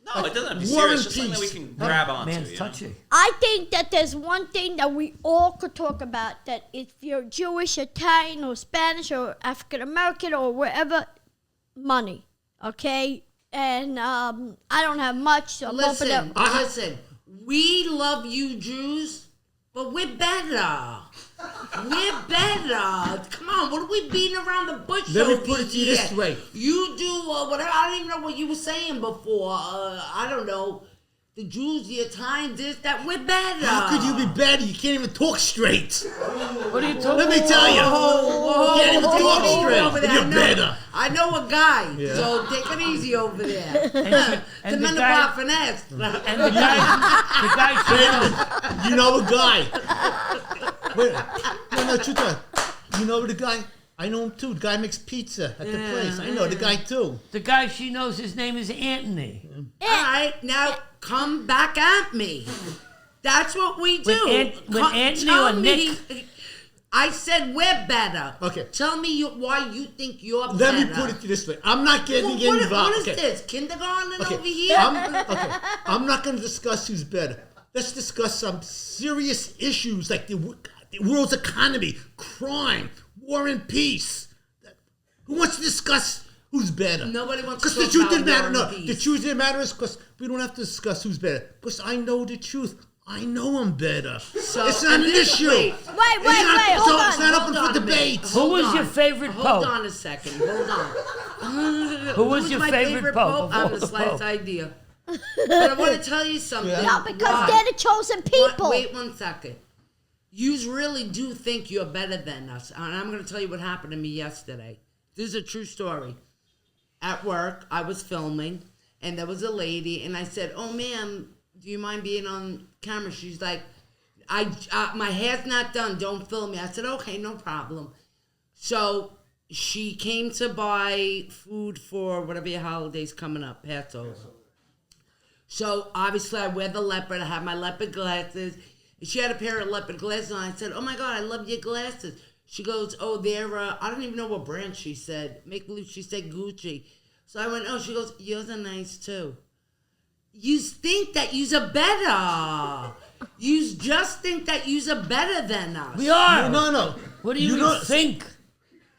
No, it doesn't have to be War serious. and Just something that we peace. can grab onto. Man's you know? touchy. I think that there's one thing that we all could talk about, that if you're Jewish, Italian, or Spanish, or African American, or wherever, money, okay? And I don't have much, so I'm hoping that... Listen, we love you Jews, but we're better. We're better. Come on, what are we beating around the bush Let me over put it to you here? this way. You do whatever. I don't even know what you were saying before. I don't know. The Jews, the Italians, this, that. We're better. How could you be better? You can't even talk straight. What are you talking? Let me tell you. Whoa, You can't even talk take it easy straight. over there. You're better. I know a guy, Yeah. so take it easy over there. And the Depending guy- upon finesse. And the guy Wait a minute. You know a guy. Wait, no, truth. You know the guy? I know him too. The guy makes pizza at the place. I know the guy too. the guy she knows, his name is Anthony. All right, now come back at me. That's what we do. With Anthony tell or me, Nick? I said we're better. Okay. Tell me why you think you're Let better. me put it this way. I'm not getting Well, what involved. is Okay. this? Kindergarten Okay. over here? I'm not going to discuss who's better. Let's discuss some serious issues like the world's economy, crime, war and peace. Who wants to discuss who's better? Nobody wants to Because the talk truth about didn't matter. war No, and the peace. truth didn't matter is because we don't have to discuss who's better. Because I know the truth. I know I'm better. So, it's not and an this- issue. wait. Wait, It's not- hold on. It's not Hold open on for a minute. debate. Who was Hold your on. favorite Hold pope? on a second. Hold on. Who was Who's your my favorite pope? I'm the slightest idea. But I want to tell you something. No, because Why? they're the chosen people. Wait 1 second. You really do think you're better than us. And I'm going to tell you what happened to me yesterday. This is a true story. At work, I was filming, and there was a lady, and I said, "Oh, ma'am, do you mind being on camera?" She's like, my hair's not done. Don't film me. I said, "Okay, no problem." So she came to buy food for whatever your holiday's coming up, Passover. So obviously I wear the leopard. I have my leopard glasses. She had a pair of leopard glasses on. I said, "Oh my God, I love your glasses." She goes, "Oh, they're, I don't even know what brand," she said. Make believe she said Gucci. So I went, "Oh," she goes, "Yours are nice too." You think that you're better. You just think that you're better than us. We are. No. What do you don't think?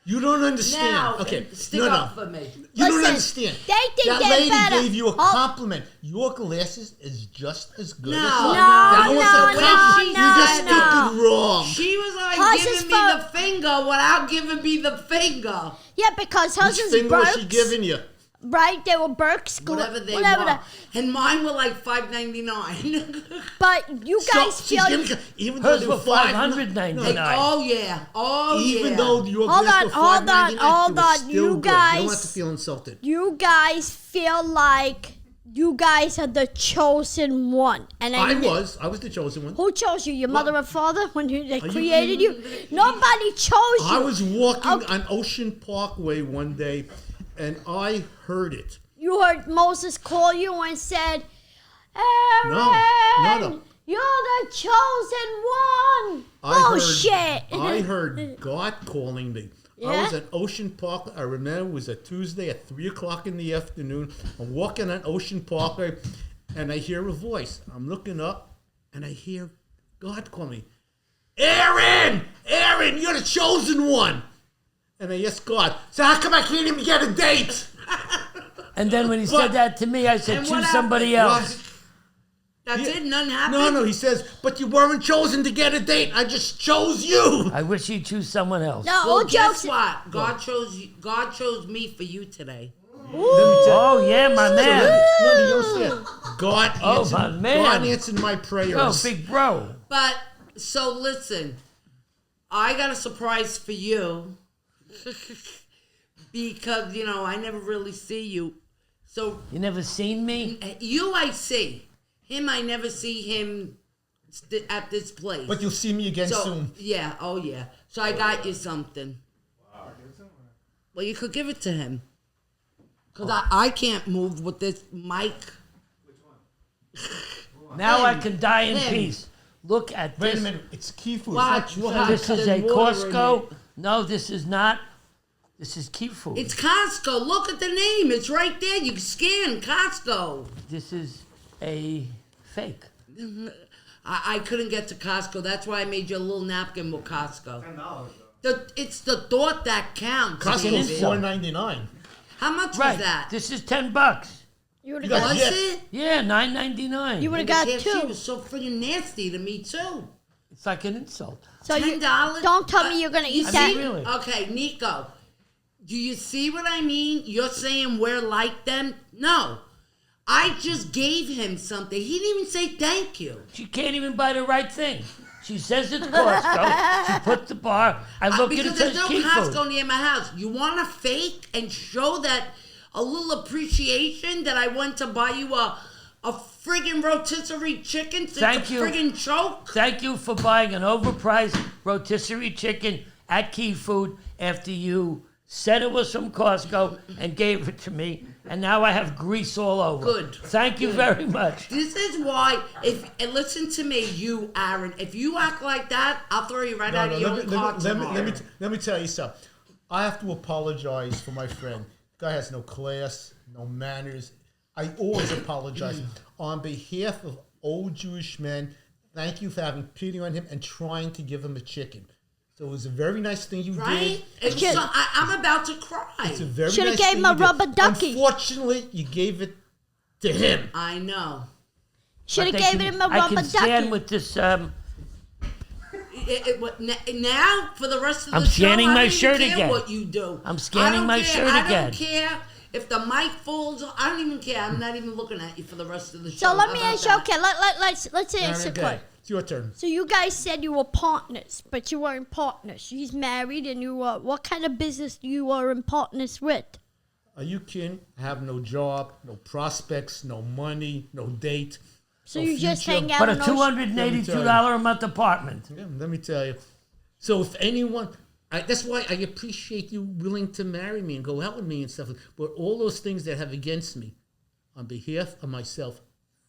You don't understand. Now, Okay. stick no. up for me. You don't Listen, understand. they think that they're lady better. gave you a Oh. compliment. Your glasses is just as good as No, hers. no, That was no, a compliment. no, You just no. took it wrong. She was like Hers is giving me for- the finger without giving me the finger. Yeah, because hers Which is finger was she Burke's, giving you? right? They were Burke's. Whatever they whatever want. And mine were like $5.99. But you guys So, she's feel... giving, even though Hers they were were $599. Oh yeah. Oh Even yeah. though your Hold glass on, were hold on, $5.99, hold it was on. still You good. You guys- don't have to feel insulted. You guys feel like you guys are the chosen one. And I was the chosen one. Who chose you? Your mother and father when they you created you? Nobody chose you. I was walking Okay. on Ocean Parkway one day, and I heard it. You heard Moses call you and said, Aaron, No. you're the chosen one. Bullshit. I heard God calling me. I Yeah? was at Ocean Park. I remember it was a Tuesday at 3 o'clock in the afternoon. I'm walking on Ocean Parkway, and I hear a voice. I'm looking up, and I hear God call me. Aaron, you're the chosen one. And I asked God, so how come I can't even get a date? And then when he said that to me, I said, And choose what somebody happened? else. That's it. Nothing happened. No, he says, but you weren't chosen to get a date. I just chose you. I wish he'd choose someone else. No, Well, all guess jokes. what? God chose you. God chose me for you today. Let me tell you. Oh, yeah, my No, man. you don't understand. God Oh, answered, my man. God answered my prayers. Oh, big bro. But so listen, I got a surprise for you because I never really see you. So You never seen me? you I see. Him I never see him at this place. But you'll see me again soon. Yeah, oh yeah. So I got you something. Well, you could give it to him. Because I can't move with this mic. Now I can die in Him. peace. Look at Wait a this. minute. It's key food. Watch. This is a There's water in Costco. it. No, this is not. This is Key Food. It's Costco. Look at the name. It's right there. You can scan Costco. This is a fake. I couldn't get to Costco. That's why I made you a little napkin with Costco. It's the thought that counts. Costco's baby. $4.99. How much Right. was that? This is $10. You would have got got. Was Yes. it? Yeah, $9.99. You would have The got KFC two. was so freaking nasty to me too. It's like an insult. So you $10? don't tell me you're gonna eat I that. mean, really. Okay, Nico. Do you see what I mean? You're saying we're like them? No. I just gave him something. He didn't even say thank you. She can't even buy the right thing. She says it's Costco. She put the bar. I look at it, Because it there's says no Key Costco Food. near my house. You want to fake and show that a little appreciation that I went to buy you a friggin' rotisserie chicken since Thank a you. friggin' choke? Thank you for buying an overpriced rotisserie chicken at Key Food after you said it was from Costco and gave it to me. And now I have grease all over. Good. Thank you very much. This is why, and listen to me, you, Aaron, if you act like that, I'll throw you right out of your own car tomorrow. Let me tell you something. I have to apologize for my friend. Guy has no class, no manners. I always apologize. On behalf of old Jewish men, thank you for having pity on him and trying to give him a chicken. So it was a very nice thing you Right? did. It's so, I'm about to cry. It's a very Shoulda nice gave thing him a you did. rubber ducky. Unfortunately, you gave it to him. I know. Should have But gave they him can- a I rubber can stand ducky. with this. Now, for the rest of the I'm show, scanning I my don't even shirt care again. what you do. I'm scanning I don't my care. shirt I again. don't care if the mic falls. I don't even care. I'm not even looking at you for the rest of the show. So let How me about ask you. that? Okay, let's answer Okay, quick. it's your turn. So you guys said you were partners, but you weren't partners. He's married, and you were. What kind of business you were in partners with? Are you kidding? I have no job, no prospects, no money, no date. So no you just future. hang out. But a in those- $282 a month apartment. Yeah, let me tell you. So if anyone, that's why I appreciate you willing to marry me and go out with me and stuff. But all those things that have against me, on behalf of myself,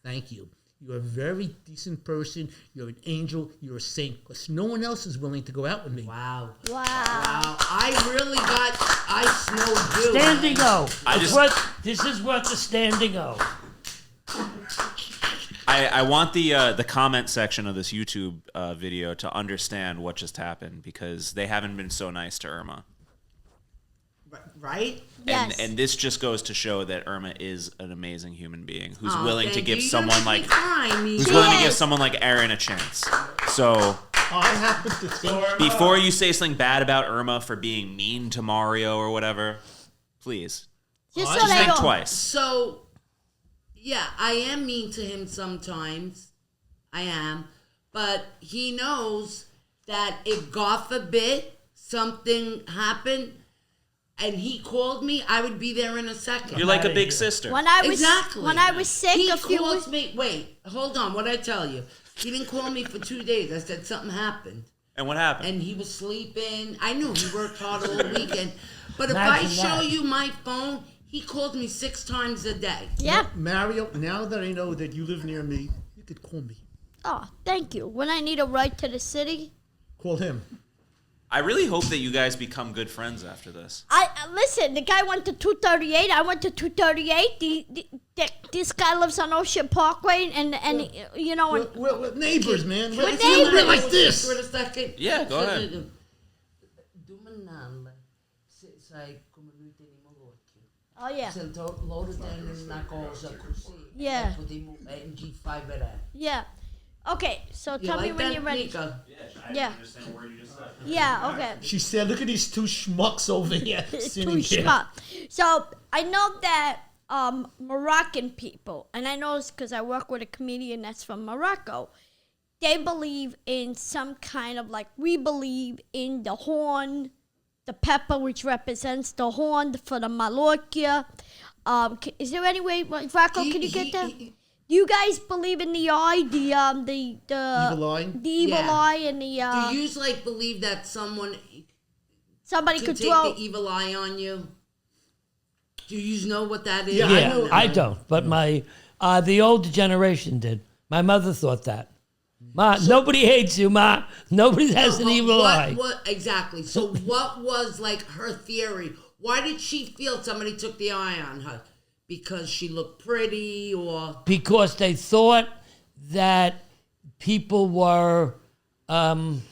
thank you. You're a very decent person. You're an angel. You're a saint. Because no one else is willing to go out with me. Wow. Wow. Wow. I snowed you. Standing O. I It's just- worth- this is worth the standing O. I want the comment section of this YouTube video to understand what just happened because they haven't been so nice to Irma. Right? Yes. And this just goes to show that Irma is an amazing human being who's Aw, willing to thank give you. You someone don't like make me cry, Nico. who's willing to She give is. someone like Aaron a chance. So I happen to think before you say something bad about Irma for being mean to Mario or whatever, please Just I so just they think all- twice. So, yeah, I am mean to him sometimes. I am. But he knows that if, God forbid, something happened and he called me, I would be there in a second. You're like a big sister. When I was Exactly. when I was sick He a few calls weeks. me. Wait, hold on. What I tell you? He didn't call me for 2 days. I said something happened, And what happened? and he was sleeping. I knew he worked hard all weekend. But if Imagine I show that. you my phone, he calls me 6 times a day. Yeah. Mario, now that I know that you live near me, you could call me. Oh, thank you. When I need a ride to the city, Call him. I really hope that you guys become good friends after this. listen. The guy went to 238. I went to 238. This guy lives on Ocean Parkway, and you know, and We're neighbors, man. We're It's a little bit neighbors. like this. For a second. Yeah, go ahead. Domanal, sai come lui teniamo l'occhio. oh yeah, Se loro tengono una cosa così, Yeah. potremmo in G5 era. yeah. Okay, so You tell me like when that, you're ready. Nico? Yeah. Yeah. Okay. She said, look at these two schmucks over here Too sitting here. smart. So I know that Moroccan people, and I know this because I work with a comedian that's from Morocco. They believe in some kind of like we believe in the horn, the pepper, which represents the horn for the Mallorca. Is there any way, Rocco? Can you get that? Do you guys believe in the eye, the Evil eye? the evil Yeah. eye, and the Do you like believe that somebody somebody could could take throw? the evil eye on you? Do you know what that is? Yeah, I know. I don't, but my the older generation did. My mother thought that. Ma, nobody hates you, Ma. Nobody has an But evil eye. What exactly? So what was like her theory? Why did she feel somebody took the eye on her? Because she looked pretty, or Because they thought that people were,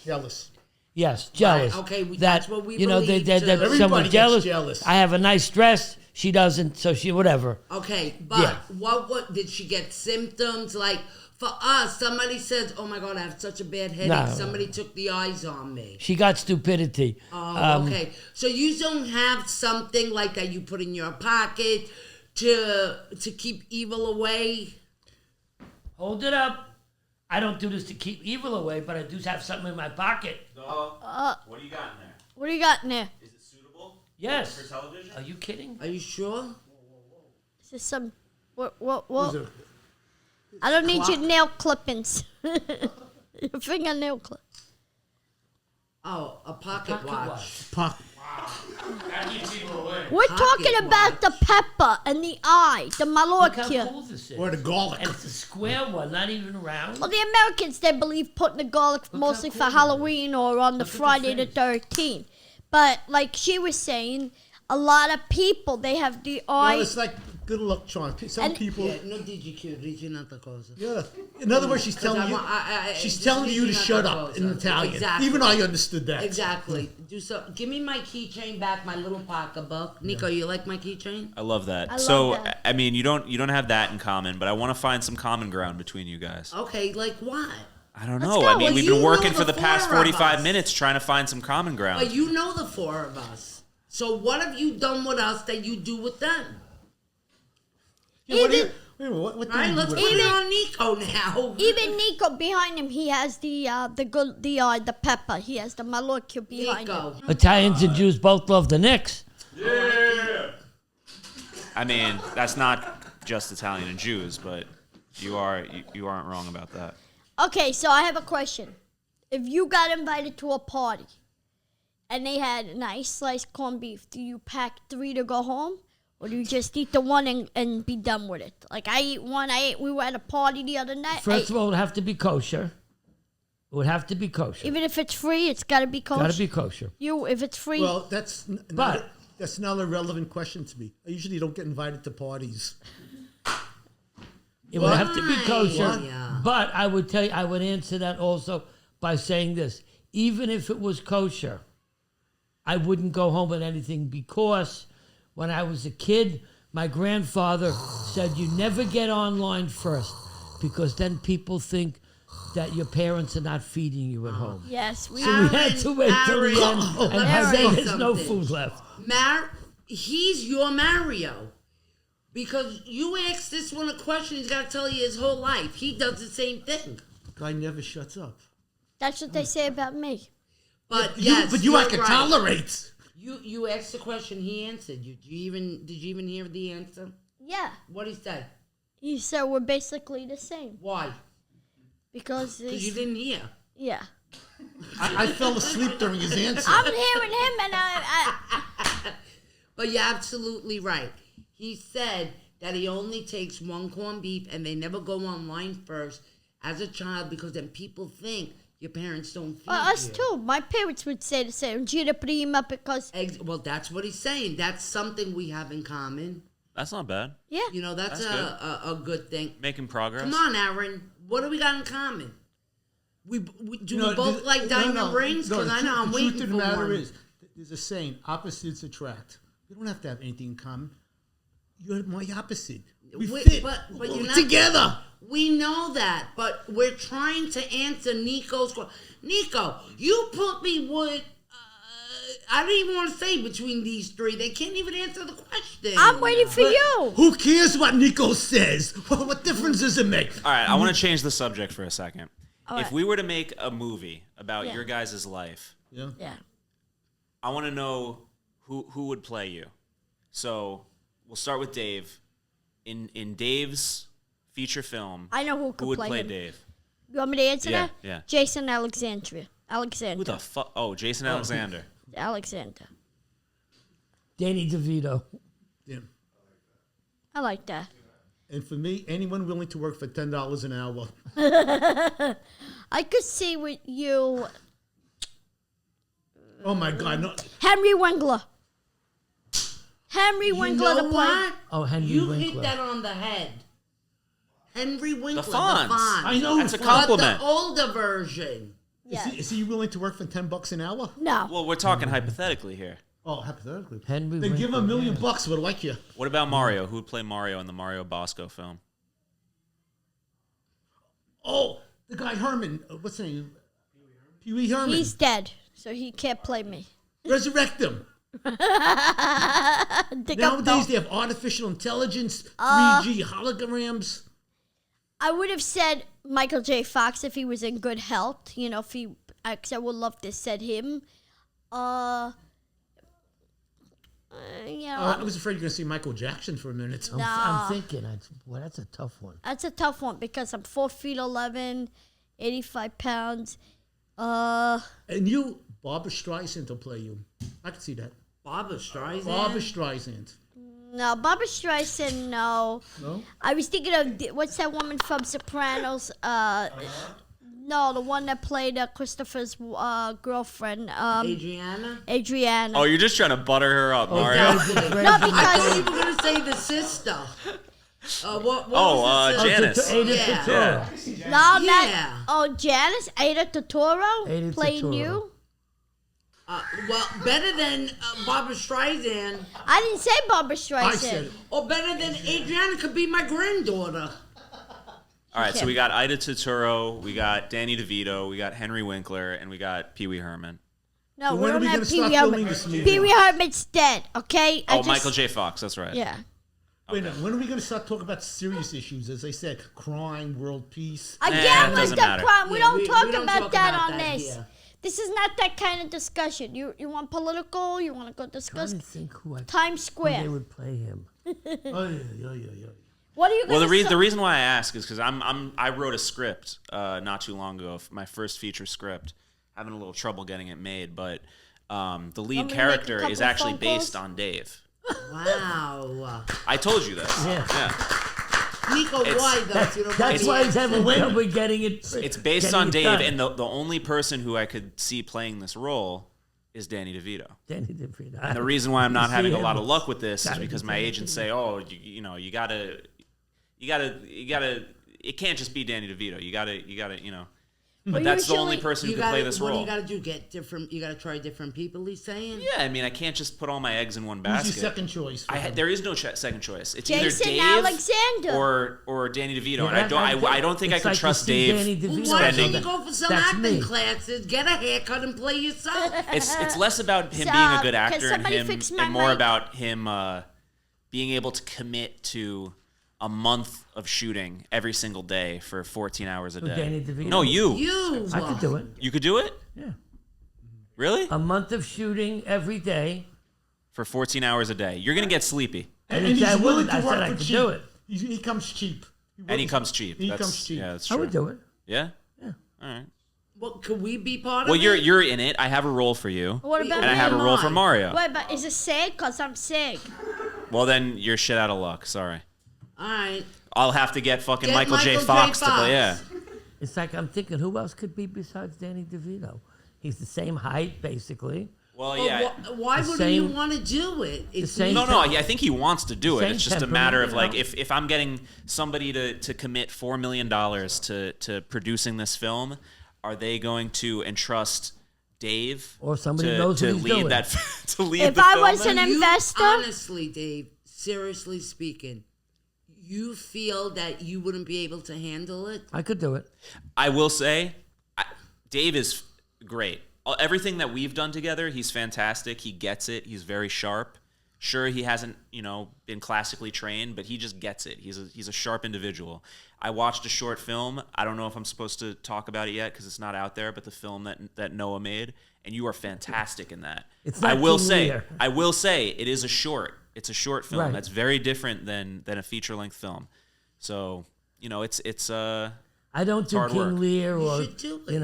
Jealous. yes, jealous. Right, okay, that, that's what we you know, believe, that too. someone Everybody gets jealous. jealous. I have a nice dress. She doesn't, so she whatever. okay, but Yeah. what did she get symptoms like? For us, somebody says, "Oh my God, I have such a bad headache." No. Somebody took the eyes on me. She got stupidity. Oh, okay. So you don't have something like that you put in your pocket to keep evil away. Hold it up. I don't do this to keep evil away, but I do have something in my pocket. What do you got in there? What do you got in there? Is it suitable Yes. for television? Are you kidding? Are you sure? Is this some what? Is it- I don't need your nail clippings. Your fingernail clip. Oh, a pocket watch. Pop. We're talking Pocket about the pepper and the eye, the Look how malokia. cool this is. Or the garlic. And it's a square one, not even round. Well, the Americans, they believe putting the garlic mostly how for cool Halloween or on the Look at the Friday the face. 13th. But like she was saying, a lot of people, they have the Well, eye. it's like good luck charm. Some And- people. Yeah, no DGQ, un'altra cosa. Yeah. In other words, she's telling you. She's telling you to shut up in Italian. Exactly. Even I understood that. Exactly. Give me my keychain back, my little pocketbook. Nico, you like my keychain? I love that. I so love that. I mean, you don't have that in common, but I want to find some common ground between you guys. Okay, like what? I don't Let's know. go. I mean, Well, we've you been working know for the the past four of 45 us. minutes trying to find some common ground. But you know the four of us. So what have you done with us that you do with them? Yeah, what do you- Even- wait a minute, what do Right? you Let's do put with it it? on Nico now. Even Nico behind him, he has the eye, the pepper. He has the malokia behind him. Nico. Italians and Jews both love the Knicks. Yeah. I mean, that's not just Italian and Jews, but you aren't wrong about that. Okay, so I have a question. If you got invited to a party and they had nice sliced corned beef, do you pack 3 to go home? Or do you just eat the one and be done with it? Like I eat one, we were at a party the other night. First of all, it would have to be kosher. It would have to be kosher. Even if it's free, it's got to be kosher. Got to be kosher. If it's free, Well, But- that's not a relevant question to me. I usually don't get invited to parties. It would have to be Why? kosher. Yeah. But I would tell you, I would answer that also by saying this: even if it was kosher, I wouldn't go home with anything because when I was a kid, my grandfather said you never get online first because then people think that your parents are not feeding you at home. yes, we. So we had to wait till the Aaron, end, let and me by say then there's no something. food left. He's your Mario. Because you ask this one a question, he's got to tell you his whole life. He does the same thing. Guy never shuts up. That's what they say about me. But You, yes, but you I you're can right. tolerate. You asked the question, he answered. Did you even hear the answer? Yeah, What did he say? he said we're basically the same Why? because Because you didn't hear. yeah. I fell asleep during his answer. I'm hearing him, and I But you're absolutely right. He said that he only takes one corned beef and they never go online first as a child because then people think your parents don't feed us you. too. My parents would say the same. Gira prima because Well, that's what he's saying. That's something we have in common. That's not bad. yeah. You know, that's That's a good thing. Making progress. Come on, Aaron. What do we got in common? We No, both like diamond rings? Because I know I'm the waiting truth of for the matter one. is, there's a saying, opposites attract. We don't have to have anything in common. You're my opposite. We Wait, fit but We're you're not- together. We know that, but we're trying to answer Nico's question. Nico, you put me with, I don't even want to say between these three. They can't even answer the question. I'm waiting for you. Who cares what Nico says? What difference does it make? All right, I want to change the subject for a second. All If right. we were to make a movie about Yeah. your guys' life, Yeah. Yeah. I want to know who would play you. So we'll start with Dave. In Dave's feature film, I know who could would play play him. Dave? You want me to answer Yeah, that? yeah. Jason Alexander. Who the fuck? Oh, Jason Alexander. Alexander. Danny DeVito. Yeah. I like that. And for me, anyone willing to work for $10 an hour. I could see with you, Oh my God! No, Henry Winkler. Henry You Winkler know to play. what? Oh, Henry you Winkler. hit that on the head. Henry Winkler, the Fonz. Fonz. I know. That's a Fonz. compliment. But the older version. Yeah. Is he willing to work for $10 an hour? No. Well, we're talking hypothetically here. Oh, hypothetically. Henry Then give him $1 Winkler, million yeah. bucks. Would like you. What about Mario? Who would play Mario in the Mario Bosco film? Oh, the guy Herman. What's his name? Pee Wee Herman. He's dead, so he can't play me. Resurrect him. Nowadays they have artificial intelligence, 3G holograms. I would have said Michael J. Fox if he was in good health. You know, if he, cause I would love to said him. I was afraid you were going to see Michael Jackson for a minute. I'm thinking, well, that's a tough one. That's a tough one because I'm 4'11", 85 pounds. And you, Barbara Streisand will play you. I can see that. Barbara Streisand. Barbara Streisand. No, Barbara Streisand, no. No? I was thinking of, what's that woman from Sopranos? No, the one that played Christopher's girlfriend. Adriana. Adriana. Oh, you're just trying to butter her up, Mario. No, I thought because you were going to say the sister. What was the Janice. sister? Ada Yeah. Turturro. no, Yeah. not Janice, Ada Turturro Ada playing Turturro. you. Well, better than Barbara Streisand, I didn't say Barbara Streisand. I said it. or better than Adriana could be my granddaughter. All right, so Okay. we got Ida Turturro, we got Danny DeVito, we got Henry Winkler, and we got Pee Wee Herman. No, So we when are don't we have gonna Pee start Wee filming Herman. this movie? Pee Wee Herman's dead, okay? Oh, Michael J. Fox, that's right. Yeah. Wait a minute, when are we going to start talking about serious issues? As I said, crime, world peace. it Again, with doesn't the matter. crime. We Yeah, don't we talk don't about talk that about on that this. here. This is not that kind of discussion. You want political? You want to go I discuss didn't think who Times they Square? would play him. Oh, yeah. What are you Well, going to the reason why I ask is because I wrote a script not too long ago, my first feature script, having a little trouble getting it made, but the Want lead me to make a character couple is of actually phone based calls? on Dave. Wow. I told you this. Yeah. Nico, why though? You know, That's why he's having trouble getting it. It's based getting on it Dave, done. and the only person who I could see playing this role is Danny DeVito. Danny DeVito. And the reason why I'm not See having a him. lot of luck with this is Gotta because be my Danny agents say, "Oh, you gotta. It can't just be Danny DeVito. You gotta, you know." But that's the only person who you can gotta, play this what role. do you got to do? Get different. You got to try different people. He's saying. Yeah, I mean, I can't just put all my eggs in one Who's basket. your second choice? There is no second choice. It's Jason either Dave Alexander. or Danny DeVito, Yeah, and I don't think I it's could like to trust see Dave. Danny Well, DeVito. why spending- don't you go for some That's acting me. classes? Get a haircut and play yourself. It's less about him So, being a good can actor and somebody him, fix my and more mic? about him being able to commit to a month of shooting every single day for 14 hours a Who, day. Danny DeVito? No, you. I could do it. You could do it? Yeah. Really? A month of shooting every day. For 14 hours a day. You're going to get sleepy. And I he's said I willing wouldn't. to I work said I for could cheap. do it. He comes cheap. And he comes cheap. He comes cheap. Yeah, that's I true. would do it. Yeah? Yeah. All right. Well, could we be part of Well, it? you're in it. I have a role for you. What about And I me? have a role for Mario. Wait, but is it SAG? Because I'm SAG. Well, then you're shit out of luck. Sorry. All right. I'll have to get fucking Get Michael J. Michael J. Fox to Fox. play. Yeah. It's like I'm thinking, who else could be besides Danny DeVito? He's the same height, basically. Well, Well, yeah. why The wouldn't you same- want to do it? It's same- No, I think he wants to do it. Same It's just a temperament, matter of you like know? if I'm getting somebody to commit $4 million to producing this film, are they going to entrust Dave Or somebody to, knows to what he's lead doing. that to lead If the I film? was an You- investor, honestly, Dave, seriously speaking, you feel that you wouldn't be able to handle it? I could do it. I will say, Dave is great. Everything that we've done together, he's fantastic. He gets it. He's very sharp. Sure, he hasn't, been classically trained, but he just gets it. He's a sharp individual. I watched a short film. I don't know if I'm supposed to talk about it yet because it's not out there, but the film that Noah made, and you are fantastic in that. It's not I will King say, Lear. it is a short. It's a short film. Right. That's very different than a feature-length film. So, it's I don't do hard King work. Lear You or should do it.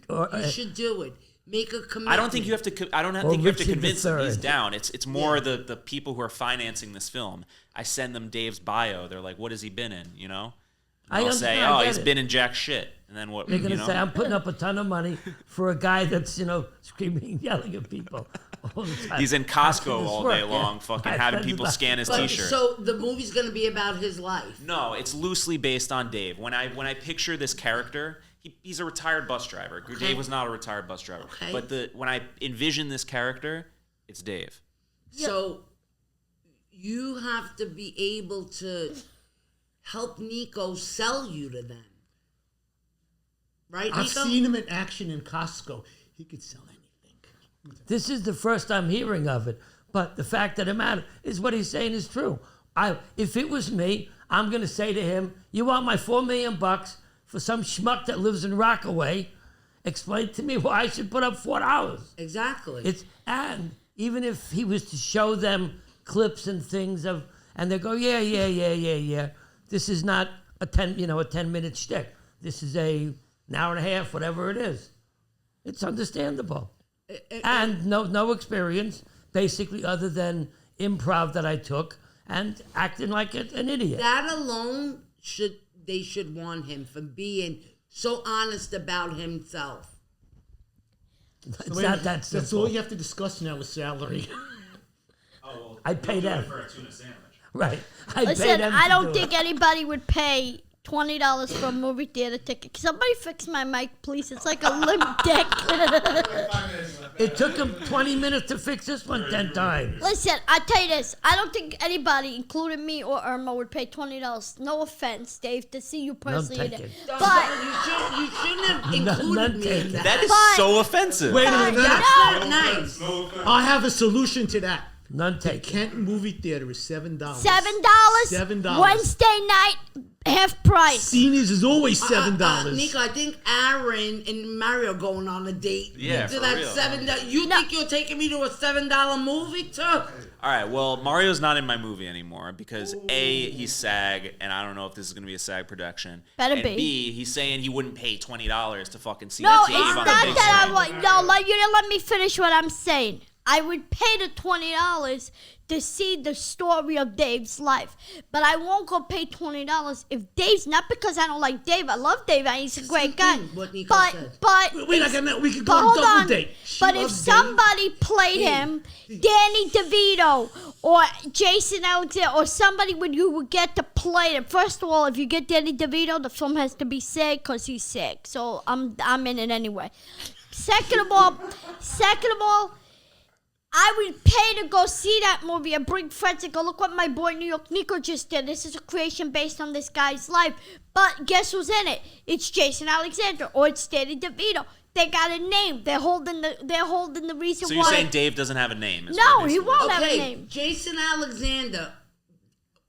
or You should do it. Make a commitment. I don't think you have to. I don't Or think you have to Richard convince him he's III. down. It's more the people who are financing this film. I send them Dave's bio. They're like, "What has he been in?" And I'll say, I "Oh, get he's it. been in jack shit." And then what? They're gonna say I'm putting up a ton of money for a guy that's screaming and yelling at people all the time. He's in How can Costco this all work? day long, Yeah. fucking Right, having that's people about- scan his But, T-shirt. so the movie's going to be about his life. No, it's loosely based on Dave. When I picture this character, he's a retired bus driver. Dave was not a retired bus driver. Okay. But when I envision this character, it's Dave. So you have to be able to help Nico sell you to them. Right, I've Nico? seen him in action in Costco. He could sell anything. This is the first I'm hearing of it. But the fact of the matter is what he's saying is true. If it was me, I'm going to say to him, you want my $4 million for some schmuck that lives in Rockaway? Explain to me why I should put up $4. Exactly. And even if he was to show them clips and things and they go, yeah. This is not a 10-minute shtick. This is an hour and a half, whatever it is. It's understandable. And no experience, basically, other than improv that I took and acting like an idiot. That alone they should want him for being so honest about himself. It's Wait a not minute, that simple. That's all you have to discuss now is salary. I'd pay them. Right. I'd pay Listen, them I to don't do think it. anybody would pay $20 for a movie theater ticket. Can somebody fix my mic, please? It's like a limp dick. It took him 20 minutes to fix this one 10 times. Listen, I tell you this. I don't think anybody, including me or Irma, would pay $20. No offense, Dave, to see you personally. taken. But You shouldn't have None included me taken. in that. That is But- so offensive. Wait a minute. That's not nice. I have a solution to that. None The taken. Kent movie theater is $7. $7. $7. Wednesday night, half price. Seniors is always $7. Nico, I think Aaron and Mario going on a date. Yeah, to for that real. $7. You think you're taking me to a $7 movie too? All right, well, Mario's not in my movie anymore because A, he's SAG, and I don't know if this is going to be a SAG production. Better and be. B, he's saying he wouldn't pay $20 to fucking see No, Dave it's on not the big that I screen. want. No, you didn't let me finish what I'm saying. I would pay the $20 to see the story of Dave's life, but I won't go pay $20 if Dave's not because I don't like Dave. I love Dave. He's a great guy. thing, what Nico But said. Wait, we could go but on hold double on. date. She But if loves Dave. somebody played him, Danny DeVito or Jason Alexander or somebody you would get to play him. First of all, if you get Danny DeVito, the film has to be sick because he's sick. So I'm in it anyway. Second of all, I would pay to go see that movie and bring friends and go, look what my boy New York Nico just did. This is a creation based on this guy's life. But guess who's in it? It's Jason Alexander or it's Danny DeVito. They got a name. They're holding the reason So why. you're saying Dave doesn't have a name? is No, what he basically- won't have a Okay, name. Jason Alexander.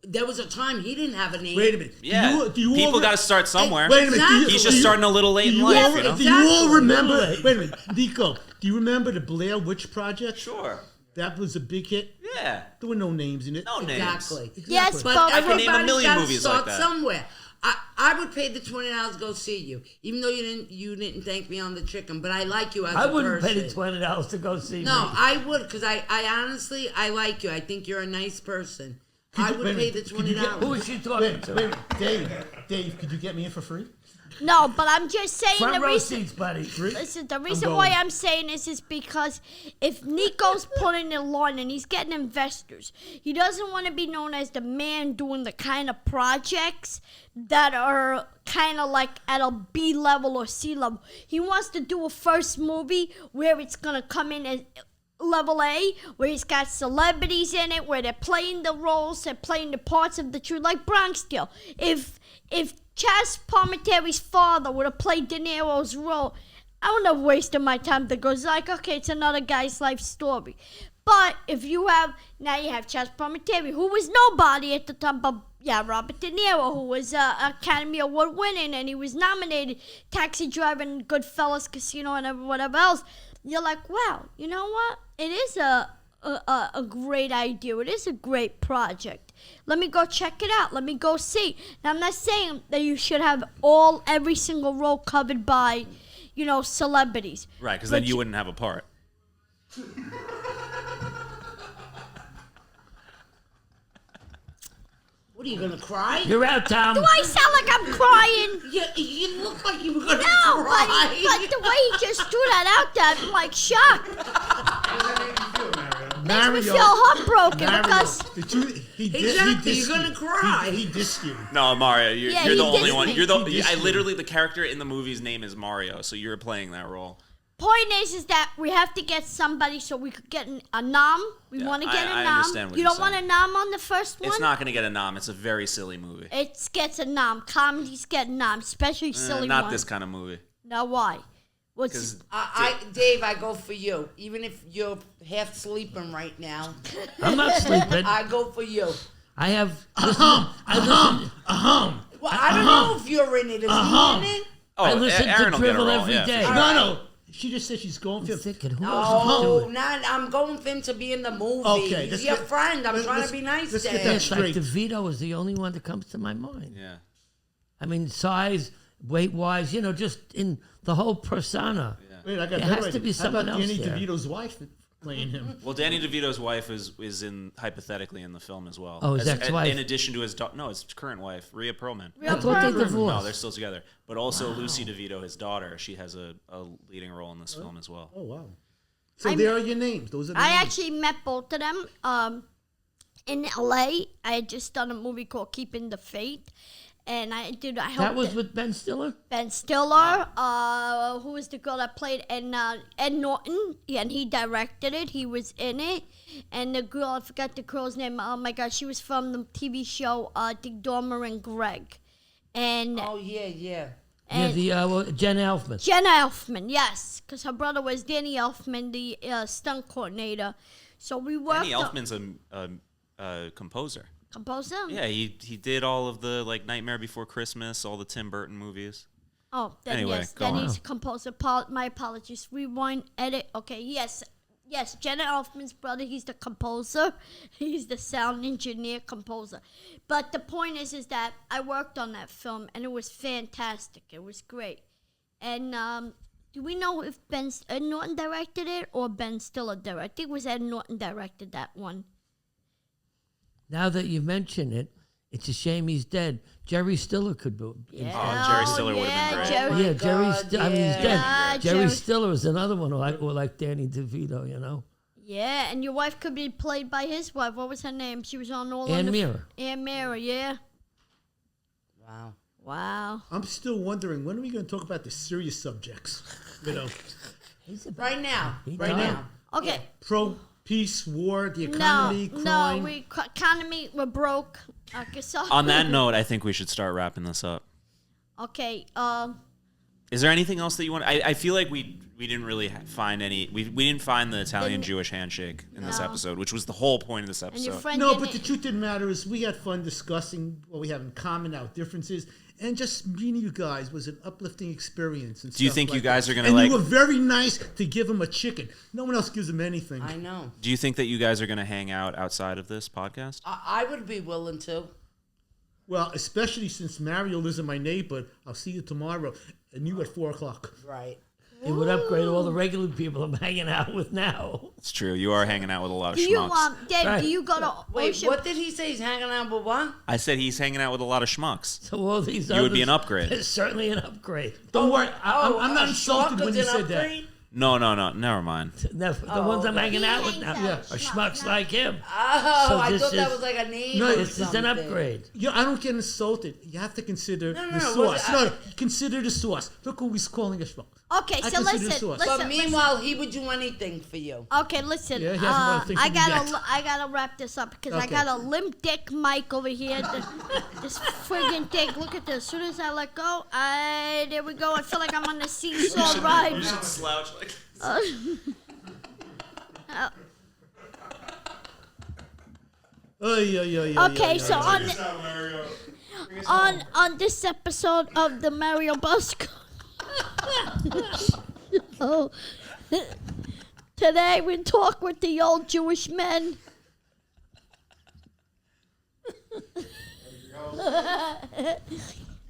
There was a time he didn't have a name. Wait a minute. Yeah, Do you people all got to start somewhere. Wait a minute. Do you- He's do just you- starting a little late in do you life, all- you know? Do you all Exactly. remember? Little Wait a minute, Nico. Do you remember the Blair Witch Project? Sure. That was a big hit. Yeah. There were no names in it. No names. Exactly. Yes, But but I can name a everybody's million gotta movies start like that. somewhere. I would pay the $20 to go see you, even though you didn't thank me on the chicken. But I like you as I a wouldn't person. pay the $20 to go see No, me. I would because I honestly like you. I think you're a nice person. I would wait a pay the minute, could you get- Who $20. is she talking Wait, to? wait, Dave, could you get me in for free? No, but I'm just saying Front the row reason. seats, buddy. Listen, the reason going. why I'm saying this is because if Nico's putting in line and he's getting investors, he doesn't want to be known as the man doing the kind of projects that are kind of like at a B level or C level. He wants to do a first movie where it's going to come in as level A, where he's got celebrities in it, where they're playing the roles, they're playing the parts of the truth, like Bronx Tale. If Chaz Palminteri's father would have played De Niro's role, I wouldn't have wasted my time to go, it's like, okay, it's another guy's life story. But if you have Chaz Palminteri, who was nobody at the time, but yeah, Robert De Niro, who was Academy Award winning, and he was nominated, Taxi Driver and Goodfellas, Casino, and whatever else. You're like, wow, you know what? It is a a great idea. It is a great project. Let me go check it out. Let me go see. Now, I'm not saying that you should have every single role covered by, celebrities. Right, because But then you wouldn't have a part. What are you gonna cry? You're out, Tom. Do I sound like I'm crying? You look like you were gonna No, cry. but the way he just threw that out there, I'm like shocked. Makes me feel heartbroken because Exactly, you're gonna cry. He dissed you. No, Mario, you're Yeah, the he only dissed one. me. You're the. He dissed you. Literally, the character in the movie's name is Mario, so you're playing that role. point is that we have to get somebody so we could get a nom. We Yeah, want to get I a nom. understand what You you're don't want a saying. nom on the first one? It's not going to get a nom. It's a very silly movie. It gets a nom. Comedies get a nom, especially silly Not ones. this kind of movie. Now why? What's Because Dave, I go for you. Even if you're half sleeping right now, I'm not sleeping. I go for you. I have. Well, I don't know if you're in it. Is he in it? I listen Aaron to will get a Dribble role, every yeah, day. for sure. No. She just said she's going for I'm thinking, who Oh, else is doing it? I'm going for him to be in the movie. Okay, He's let's your get- friend. I'm trying let's- to be nice let's to get him. that It's like straight. DeVito is the only one that comes to my mind. Yeah. I mean, size, weight-wise, just in the whole persona. Wait, I got There better has to idea. be someone How about else Danny there. DeVito's wife playing him? Well, Danny DeVito's wife is in hypothetically in the film as well. Oh, his ex-wife. In addition to his his current wife, Rhea Perlman. I thought they No, divorced. they're still together. But also Lucy DeVito, his daughter, she has a leading role in this film as well. Oh, wow. So there are your names. Those are the I names. actually met both of them in LA. I had just done a movie called Keeping the Faith. And I helped That was with Ben Stiller? Ben Stiller, who was the girl that played Ed Norton, and he directed it. He was in it. And the girl, I forgot the girl's name. Oh my God, she was from the TV show Dick Dormer and Greg. And Oh, yeah. and Jen Elfman. Jenna Elfman, yes, because her brother was Danny Elfman, the stunt coordinator. So we worked. Danny Elfman's a composer. Composer. Yeah, he did all of the Nightmare Before Christmas, all the Tim Burton movies. Oh, then Anyway, yes, go then on. he's a composer. My apologies. Rewind, edit. Okay, yes. Jenna Elfman's brother. He's the composer. He's the sound engineer, composer. But the point is that I worked on that film, and it was fantastic. It was great. And do we know if Ed Norton directed it or Ben Stiller directed? I think it was Ed Norton directed that one. Now that you mention it, it's a shame he's dead. Jerry Stiller could be. Yeah, Jerry Stiller would've been great. Jerry. Yeah, Jerry. I mean, he's dead. Yeah, Jerry Jerry- Stiller is another one who like Danny DeVito. Yeah, and your wife could be played by his wife. What was her name? She was on all Ann of the... Mira. Ann Mira, yeah. Wow. Wow. I'm still wondering, when are we going to talk about the serious subjects? Right now. He Right died. now. Okay. Pro, peace, war, the economy, crime. Economy, we're broke. Okay, so... On that note, I think we should start wrapping this up. Okay, Is there anything else that you want? I feel like we didn't really find any. We didn't find the Italian Jewish handshake in this No. episode, which was the whole point of this and your episode. friend No, didn't... but the truth of the matter is we had fun discussing what we have in common, our differences, and just meeting you guys was an uplifting experience. And Do you stuff think like you guys that. are gonna, And like- you were very nice to give him a chicken. No one else gives him anything. I know. Do you think that you guys are going to hang out outside of this podcast? I would be willing to. Well, especially since Mario lives in my neighborhood. I'll see you tomorrow, and you at 4:00. Right. It would upgrade all the regular people I'm hanging out with now. It's true. You are hanging out with a lot of Do you, schmucks. Dave, Right. do you go to Wait, Ocean... what did he say? He's hanging out with what? I said he's hanging out with a lot of schmucks. So all these You would be others- an upgrade. It's certainly an upgrade. Don't worry, I'm not a insulted schmuck when is you an said that. upgrade? No. Never mind. The ones I'm hanging out with He now hangs are out. schmucks like him. Oh, So I this thought that is- was like a name. No, or This is an something. upgrade. I don't get insulted. You have to consider No, the was sauce. it- No, consider the sauce. Look who he's calling a schmuck. Okay, I so consider listen, sauce. But listen. meanwhile, he would do anything for you. Okay, listen. Yeah, he has a lot of things to do yet. I gotta wrap this up because I Okay. got a limp dick mic over here. This friggin' thing. Look at this. As soon as I let go, there we go. I feel like I'm on the seesaw ride. slouch like. Okay, so on Check this out, Mario. on this episode of the Mario Bosco. Oh. Today we talk with the old Jewish men.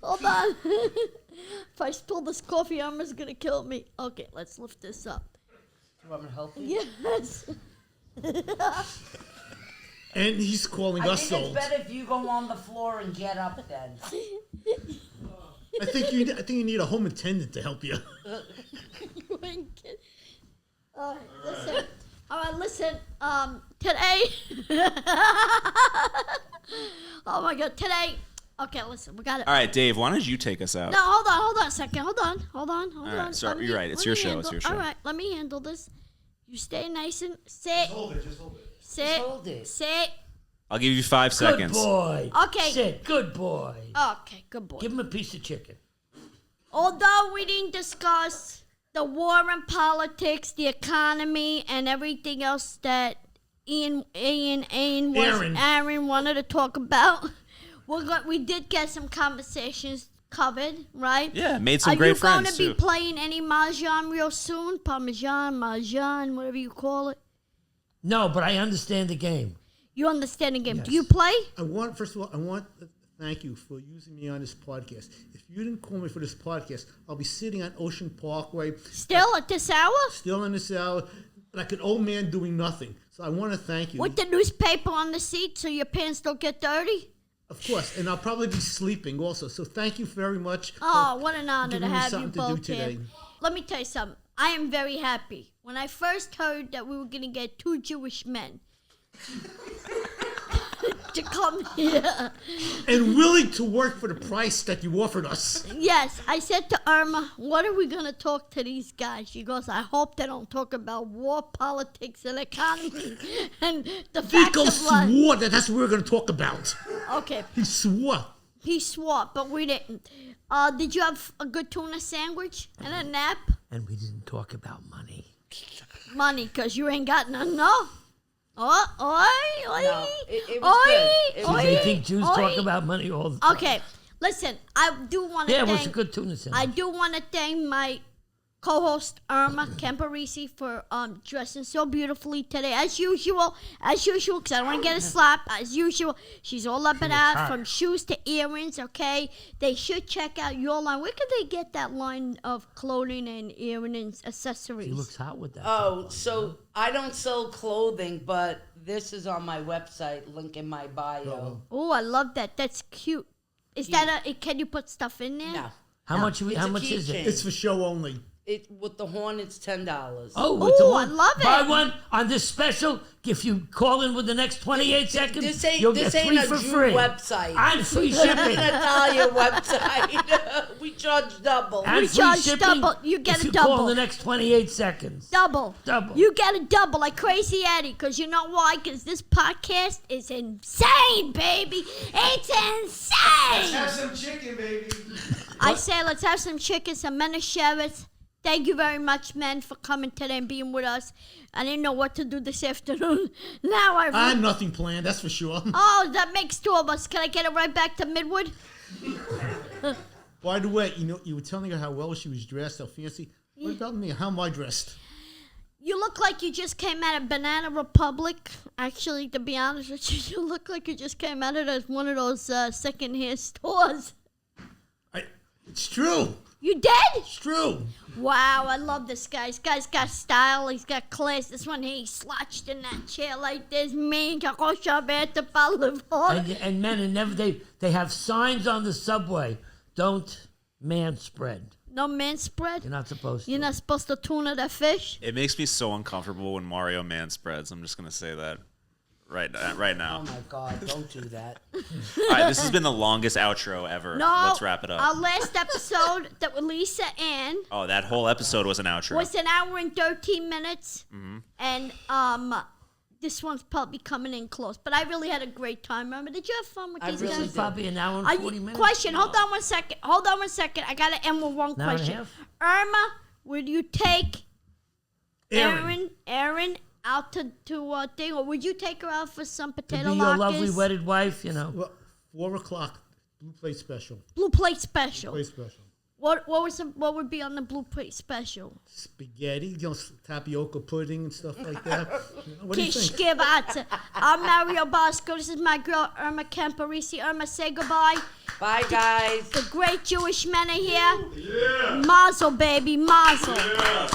Hold on. If I spill this coffee, Irma's gonna kill me. Okay, let's lift this up. You want me to help you? Yes. And he's calling I us think it's old. better if you go on the floor and get up then. I think you need a home attendant to help you. You ain't kidding. All right, listen. All right, listen. Today. Oh my God, today. Okay, listen, we got it. All right, Dave, why don't you take us out? No, hold on a second. Hold on. All right, sorry, Let you're right. It's your show. It's your show. All right, let me handle this. You stay nice and sit. Just hold it. Just hold it. Sit. Just hold it. Sit. I'll give you 5 Good seconds. boy. Okay. Sit. Good boy. Okay, good boy. Give him a piece of chicken. Although we didn't discuss the war and politics, the economy, and everything else that Aaron wanted to talk about, we did get some conversations covered, right? Yeah, made some great friends, Are you going to be too. playing any Mahjong real soon? Parmesan, Mahjong, whatever you call it. No, but I understand the game. You understand the game. Yes. Do you play? First of all, I want to thank you for using me on this podcast. If you didn't call me for this podcast, I'll be sitting on Ocean Parkway, Still at this hour? still in this hour, like an old man doing nothing. So I want to thank you. With the newspaper on the seat so your pants don't get dirty? Of course, and I'll probably be sleeping also. So thank you very much. Oh, for what an honor to giving me have you something to do both here. today. Let me tell you something. I am very happy. When I first heard that we were going to get 2 Jewish men to come here, And willing to work for the price that you offered us. yes, I said to Irma, what are we going to talk to these guys? She goes, I hope they don't talk about war, politics, and economy and the facts Nico of life. swore that that's what we were going to talk about. Okay, He swore. he swore, but we didn't. Did you have a good tuna sandwich and a nap? And we didn't talk about money. Money, because you ain't got none, no? Oh, oi, oi. No, it was good. It was They good. think Jews oi. talk about money all the time. Okay, listen, I do want to Yeah, it was a thank... good tuna I sandwich. do want to thank my co-host Irma Camparisi for dressing so beautifully today, as usual, because I don't want to get a slap. As usual, she's all up and out, from shoes to earrings. Okay, they should check out your line. Where can they get that line of clothing and earrings, accessories? He looks hot with that. Oh, so I don't sell clothing, but this is on my website, link in my bio. Oh, I love that. That's cute. Is that a? Can you put stuff in there? No. How much? It's How a much is keychain. it? It's for show only. With the horn, it's $10. Oh, it's a Ooh, I one. love it. Buy one on this special. If you call in with the next 28 seconds, This ain't you'll this get ain't 3 a for Jew free. website. And free It's an shipping. Italian website. We charge double. And We free charge shipping double. You get if a you double. call in the next 28 seconds. Double. Double. You get a double like Crazy Eddie, because you know why? Because this podcast is insane, baby. It's insane. Have some chicken, baby. I say let's have some chicken, some Meneshevis. Thank you very much, men, for coming today and being with us. I didn't know what to do this afternoon. Now I had nothing planned, that's for sure. Oh, that makes 2 of us. Can I get it right back to Midwood? By the way, you were telling her how well she was dressed, how fancy. What about me? How am I dressed? You look like you just came out of Banana Republic. Actually, to be honest with you, you look like you just came out of one of those second-hand stores. It's true. You did? It's true. Wow, I love this guy. This guy's got style. He's got class. This one here, he slouched in that chair like this. And men and never they have signs on the subway. Don't man spread. No man spread? You're not supposed to. You're not supposed to tuna that fish? It makes me so uncomfortable when Mario man spreads. I'm just gonna say that right Oh now. my God! Don't do that. All right, this has been the longest outro ever. No. Let's wrap it up. Our last episode that with Lisa Ann Oh, that whole episode was an outro. was an hour and 13 minutes. Mm-hmm. And this one's probably coming in close. But I really had a great time. Remember, did you have fun with I these really guys? This is probably an hour and Are 40 you- minutes. Question. Hold on one second. I got to end with one An hour and a question. half? Irma, would you take Aaron. Aaron out to thing, or would you take her out for some To potato be your latkes? lovely wedded wife, Well, 4 o'clock, Blue Plate Special. Blue plate special. Plate Special. What would be on the blueprint special? Spaghetti, tapioca pudding and stuff like that. What do you think? Kishkivata. I'm Mario Bosco. This is my girl Irma Camparisi. Irma, say goodbye. Bye, guys. The great Jewish men are here. Yeah. Mazel, baby, mazel. Yeah.